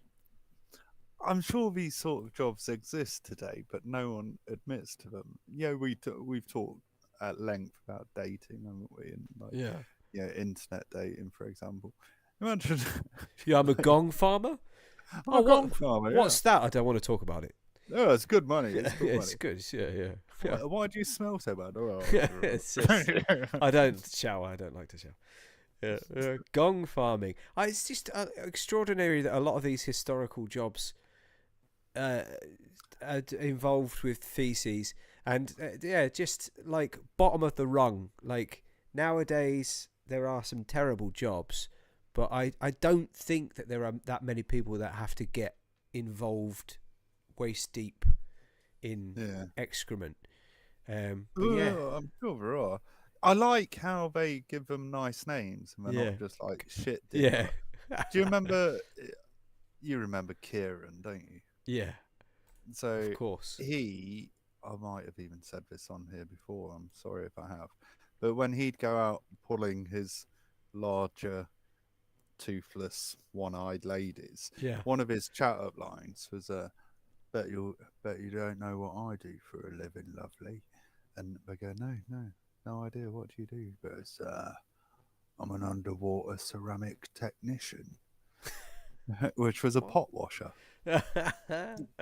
I'm sure these sort of jobs exist today, but no one admits to them. We've talked at length about dating, haven't we? And Yeah. internet dating, for example. Imagine. Yeah, I'm a gong farmer. I'm a gong farmer. What's that? I don't want to talk about it. Oh, it's good money. It's good money. It's good. Yeah. Why do you smell so bad? Oh, It's just, I don't shower. I don't like to shower. Yeah. Gong farming. It's just extraordinary that a lot of these historical jobs are involved with feces and just like bottom of the rung. Like nowadays, there are some terrible jobs, but I don't think that there are that many people that have to get involved waist deep in excrement. But yeah, I'm sure there are. I like how they give them nice names and they're not just like shit. Yeah. Do you remember? You remember Kieran, don't you? Yeah. So Of course. I might have even said this on here before. I'm sorry if I have, but when he'd go out pulling his larger, toothless, one-eyed ladies, one of his chat-up lines was, "Bet you don't know what I do for a living, lovely." And they go, no, no, no idea. What do you do? But it's, I'm an underwater ceramic technician, which was a What? pot washer. Yeah,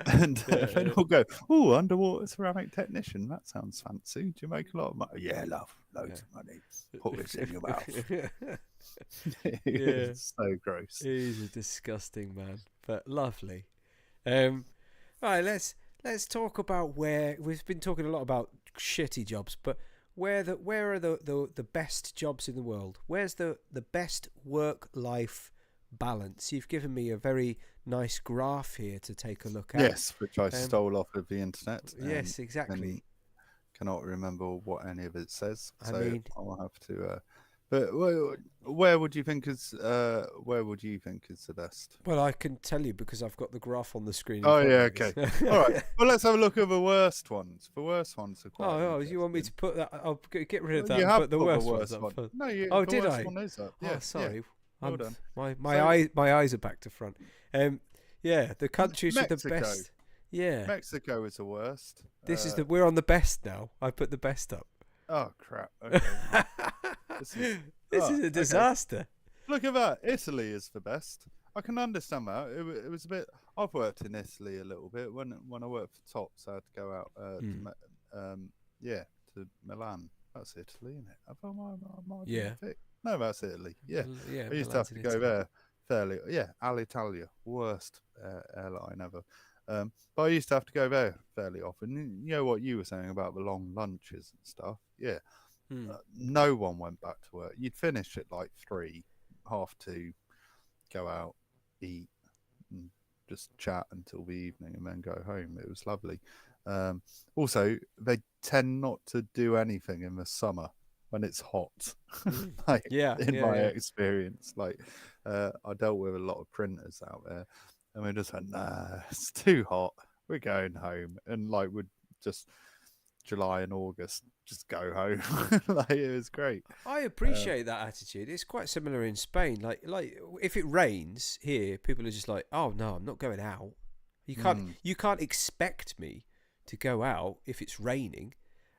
And then yeah. we'll go, oh, underwater ceramic technician. That sounds fancy. Do you make a lot of money? Yeah, love, loads of money. Put this in your mouth. Yeah, It's so gross. he's a disgusting man, but lovely. Um, all right, let's talk about where we've been talking a lot about shitty jobs, but where are the best jobs in the world? Where's the best work life balance? You've given me a very nice graph here to take a look at. Yes, which I Um, stole off of the internet yes, and exactly. cannot remember what any of it says. I So mean, I'll have to. But where would you think is the best? well, I can tell you because I've got the graph on the screen in Oh front yeah, of okay. us. All right. Well, let's have a look at the worst ones. The worst ones are quite Oh, you want me to interesting. put that? I'll get rid of that You and have put the put the worst ones worst up one. first. No, Oh, the did worst I? one is up. Oh, Yeah, yeah. sorry. Well done. So My eyes are back to front. Yeah, the countries with the Mexico. best. Yeah, Mexico is the worst. we're on the best now. I put the best up. Oh crap. Okay. This is. This Oh, is a okay. disaster. Look at that. Italy is the best. I can understand that. It was a bit. I've worked in Italy a little bit. When I worked for Tops, I had to go out Mm. yeah, to Milan. That's Italy, isn't it? Have I Yeah, No, that's Italy. Yeah, yeah. I used to have Milan's to in go Italy. there fairly. Yeah, Alitalia, worst airline ever. But I used to have to go there fairly often. You know what you were saying about the long lunches and stuff. Yeah, Mm. no one went back to work. You'd finish at like 3, half 2, go out, eat, and just chat until the evening, and then go home. It was lovely. Um, Also, they tend not to do anything in the summer when it's hot. Mm. Like Yeah, in yeah, my yeah. experience, like I dealt with a lot of printers out there, and we just went, nah, it's too hot. We're going home, and like we'd just July and August just go home. Like it was great. I Um, appreciate that attitude. It's quite similar in Spain. Like if it rains here, people are just like, "Oh no, I'm not going out." mm, You can't expect me to go out if it's raining.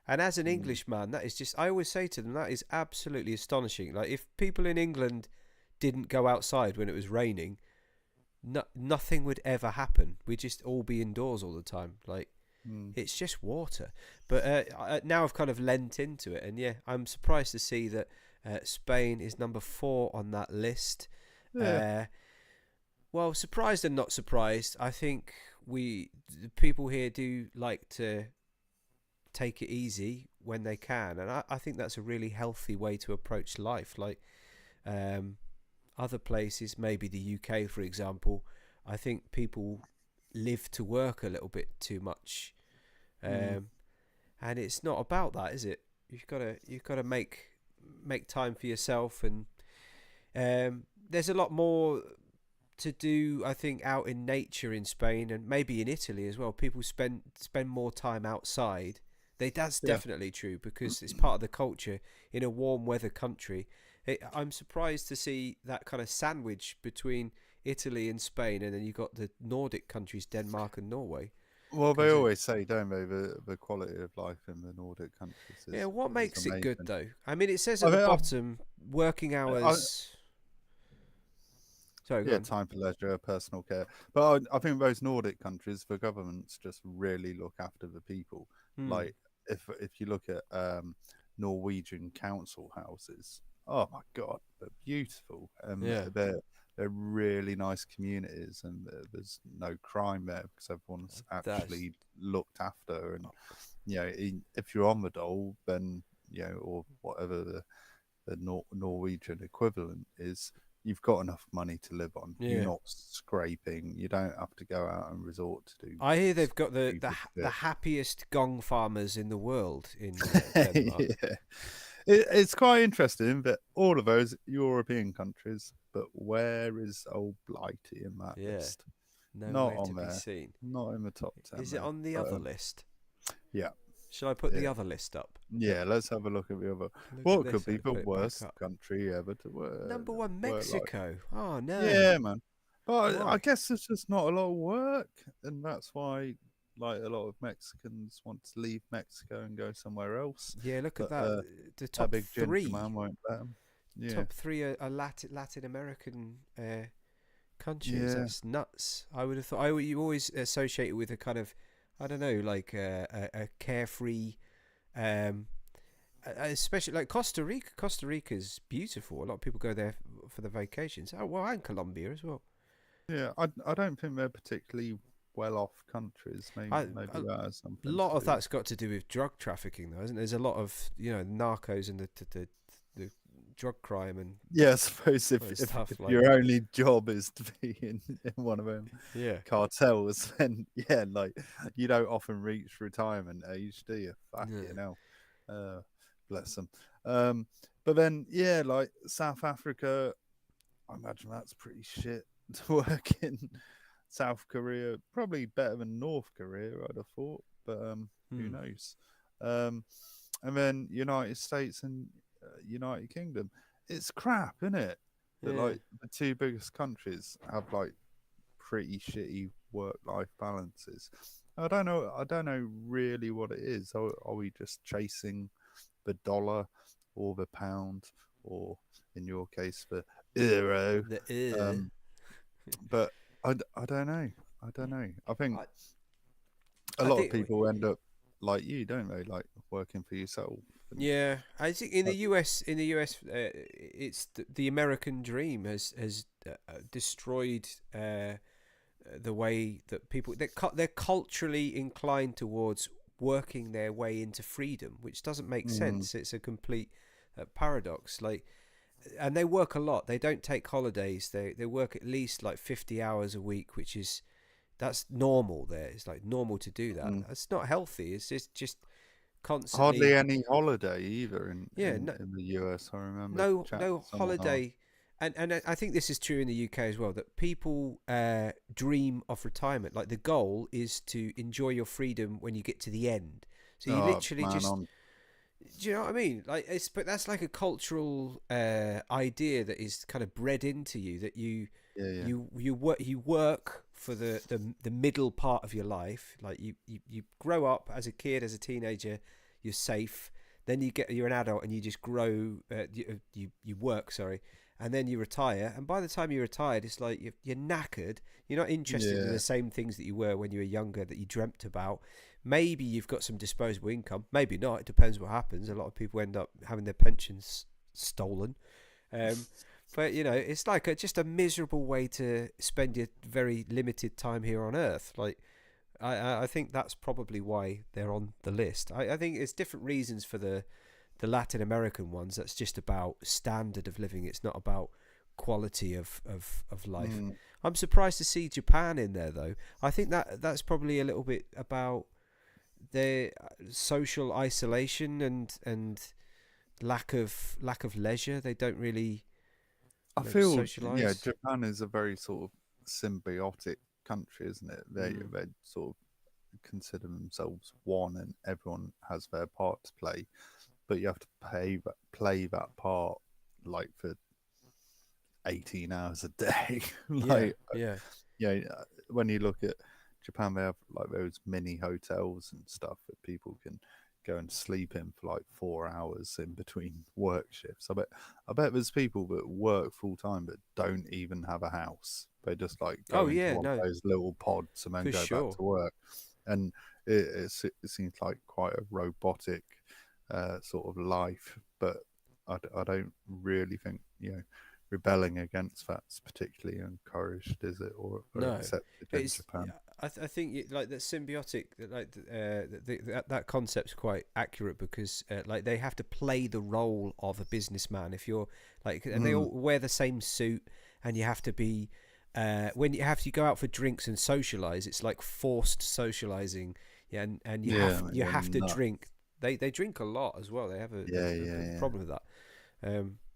And as an mm, Englishman, that is just I always say to them that is absolutely astonishing. Like if people in England didn't go outside when it was raining, nothing would ever happen. We'd just all be indoors all the time. Like mm. it's just water. But now I've kind of lent into it, and yeah, I'm surprised to see that Spain is number 4 on that list. Yeah, Uh, well, surprised and not surprised. I think the people here do like to take it easy when they can, and I think that's a really healthy way to approach life. Like um, other places, maybe the UK, for example, I think people live to work a little bit too much, mm, um, and it's not about that, is it? You've got to make time for yourself, and there's a lot more to do, I think, out in nature in Spain and maybe in Italy as well. People spend more time outside. That's yeah. definitely true because it's part of the culture in a warm weather country. I'm surprised to see that kind of sandwich between Italy and Spain, and then you've got the Nordic countries, Denmark and Norway. Well, they Because always say, don't they, the quality of life in the Nordic countries yeah, what is makes it good amazing. though? I mean, it says I at the mean, bottom working I, hours. Sorry, go yeah, on. time for leisure, personal care. But I think those Nordic countries, the governments just really look after the people. Hmm. Like if you look at Norwegian council houses, oh my god, they're beautiful. Yeah, They're really nice communities, and there's no crime there because everyone's that's actually looked after. And if you're on the dole, then or whatever the Norwegian equivalent is, you've got enough money to live on. You're yeah. not scraping. You don't have to go out and resort to do I hear they've got stupid the shit. happiest gong farmers in the world in Denmark. Yeah. It's quite interesting that all of those European countries, but where is old Blighty in that Yeah, list? Not nowhere to on be there. seen. Not in the top 10, Is it mate. on the But other list? yeah, Shall I put the yeah, other list up? yeah. Let's have a look at the other. Look at What could this. be I'll the put it back worst up. country ever to Number one, work like? Mexico. Oh no. Yeah, man. But I Why? guess there's just not a lot of work, and that's why like a lot of Mexicans want to leave Mexico and go somewhere else, Yeah, look at but that. The that top big ginger three, man won't let them. Yeah, top three are Latin American countries. yeah, That's nuts. I would have thought. You always associate it with a kind of, I don't know, like a carefree, um, especially like Costa Rica. Costa Rica's beautiful. A lot of people go there for the vacations. Oh well, and Colombia as well. yeah. I don't think they're particularly well off countries. Maybe A that has something lot to of do. that's got to do with drug trafficking, though, isn't there? There's a lot of narcos and the drug crime and Yeah, I suppose all that if stuff. your Like, only job is to be in one of them yeah, cartels, then yeah, like you don't often reach retirement age, do you? Fuck no, you know. Bless them. Um, but then yeah, like South Africa, I imagine that's pretty shit to work in. South Korea, probably better than North Korea, I'd have thought, but who hmm. knows? Um, and then United States and United Kingdom, it's crap, isn't it? That Yeah. like the two biggest countries have like pretty shitty work-life balances. I don't know. I don't know really what it is. Are we just chasing the dollar or the pound, or in your case, the euro? The Um, but I don't know. I don't know. I think I a I lot of think people end up like you, don't they? Like working for yourself. And yeah, I think in the US, it's the American dream has destroyed the way that people they're culturally inclined towards working their way into freedom, which doesn't make mm, sense. It's a complete paradox. Like, and they work a lot. They don't take holidays. They work at least like 50 hours a week, which is that's normal there. It's like normal to do that. mm. It's not healthy. It's just Hardly constantly, any holiday either yeah, no, in the US. I remember chatting no to someone. Oh, holiday. And I think this is true in the UK as well, that people dream of retirement. Like the goal is to enjoy your freedom when you get to the end. So you oh literally man, just, on do you know what I mean? Like but that's like a cultural idea that is kind of bred into you, that yeah, yeah, you work for the middle part of your life. Like you grow up as a kid, as a teenager, you're safe. Then you're an adult and you just grow. You work, sorry, and then you retire. And by the time you're retired, it's like you're knackered. You're not interested in yeah, the same things that you were when you were younger, that you dreamt about. Maybe you've got some disposable income. Maybe not. It depends what happens. A lot of people end up having their pensions stolen. Um, but it's like just a miserable way to spend your very limited time here on Earth. Like I think that's probably why they're on the list. I think it's different reasons for the Latin American ones. That's just about standard of living. It's not about quality of life. mm. I'm surprised to see Japan in there though. I think that's probably a little bit about their social isolation and lack of leisure. They don't really I feel yeah, socialize. Japan is a very sort of symbiotic country, isn't it? Mm. They sort of consider themselves one, and everyone has their part to play, but you have to play that part like for 18 hours a day. Yeah, Like yeah, yeah, when you look at Japan, they have like those mini hotels and stuff that people can go and sleep in for like 4 hours in between work shifts. I bet there's people that work full time but don't even have a house. They just like oh go into yeah, one of no, those little pods and then for go back sure. to work. And it seems like quite a robotic sort of life, but I don't really think rebelling against that's particularly encouraged, is it, or No, accepted in it's. Japan? I think like that symbiotic, like that concept's quite accurate because like they have to play the role of a businessman. If you're like, and they Mm, all wear the same suit, and you have to be. When you have to go out for drinks and socialize, it's like forced socializing. Yeah, and you have yeah, you you're have to not. drink. They drink a lot as well. They have Yeah, yeah, a yeah. problem with that.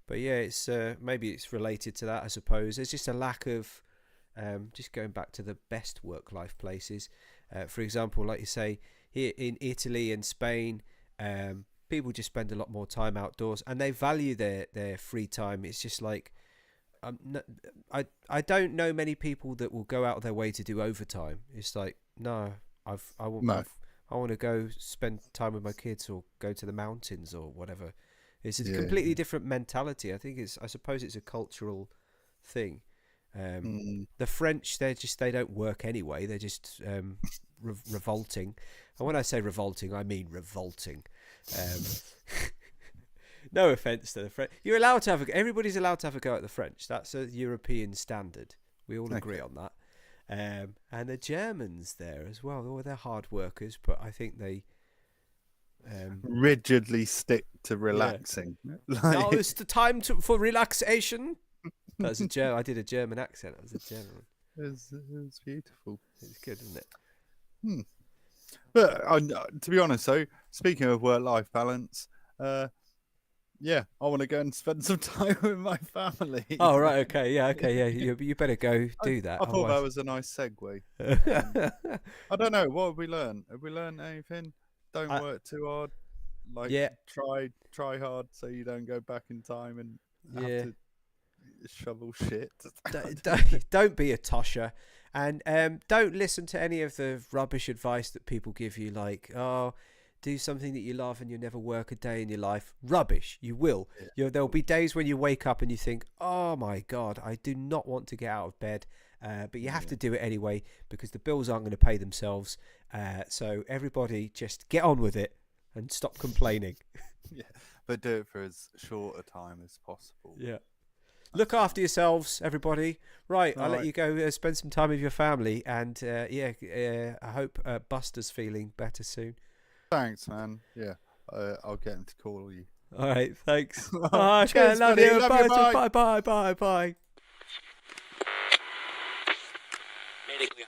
But yeah, it's maybe it's related to that. I suppose there's just a lack of just going back to the best work-life places. For example, like you say, here in Italy and Spain, people just spend a lot more time outdoors and they value their free time. It's just like I don't know many people that will go out of their way to do overtime. It's like no, No. I want to go spend time with my kids or go to the mountains or whatever. It's a Yeah. completely different mentality. I suppose it's a cultural thing. Mm. The French, they don't work anyway. They're just revolting. And when I say revolting, I mean revolting. Um, no offense to the French. You're allowed to everybody's allowed to have a go at the French. That's a European standard. We all agree Okay. on that. And the Germans there as well. Oh, they're hard workers, but I think they, Rigidly stick to yeah. relaxing. Now Like is the time for relaxation. That's a German. I did a German accent. That was a German. it's beautiful. It's good, isn't it? Hmm. But to be honest, though, speaking of work-life balance, yeah, I want to go and spend some time with my family. Oh right, okay, yeah, okay, yeah. You better go I, do that. I thought that Otherwise, was a nice segue. I don't know. What have we learned? Have we learned anything? Don't I, work too hard. Like yeah, try hard so you don't go back in time and have yeah. to shovel shit. Don't be a tosher, and don't listen to any of the rubbish advice that people give you. Like, oh, do something that you love and you'll never work a day in your life. Rubbish. You will. There'll be days when you wake up and you think, oh my God, I do not want to get out of bed. But you have to do it anyway because the bills aren't going to pay themselves. So everybody just get on with it and stop complaining. Yeah, but do it for as short a time as possible. Yeah. Look after yourselves, everybody. Right, I'll let you go spend some time with your family. And I hope Buster's feeling better soon. Thanks, man. Yeah, I'll get him to call you. All right, thanks. Oh, Cheers, love buddy. you. Love Bye, you, bye. bye, bye, bye, bye. Medically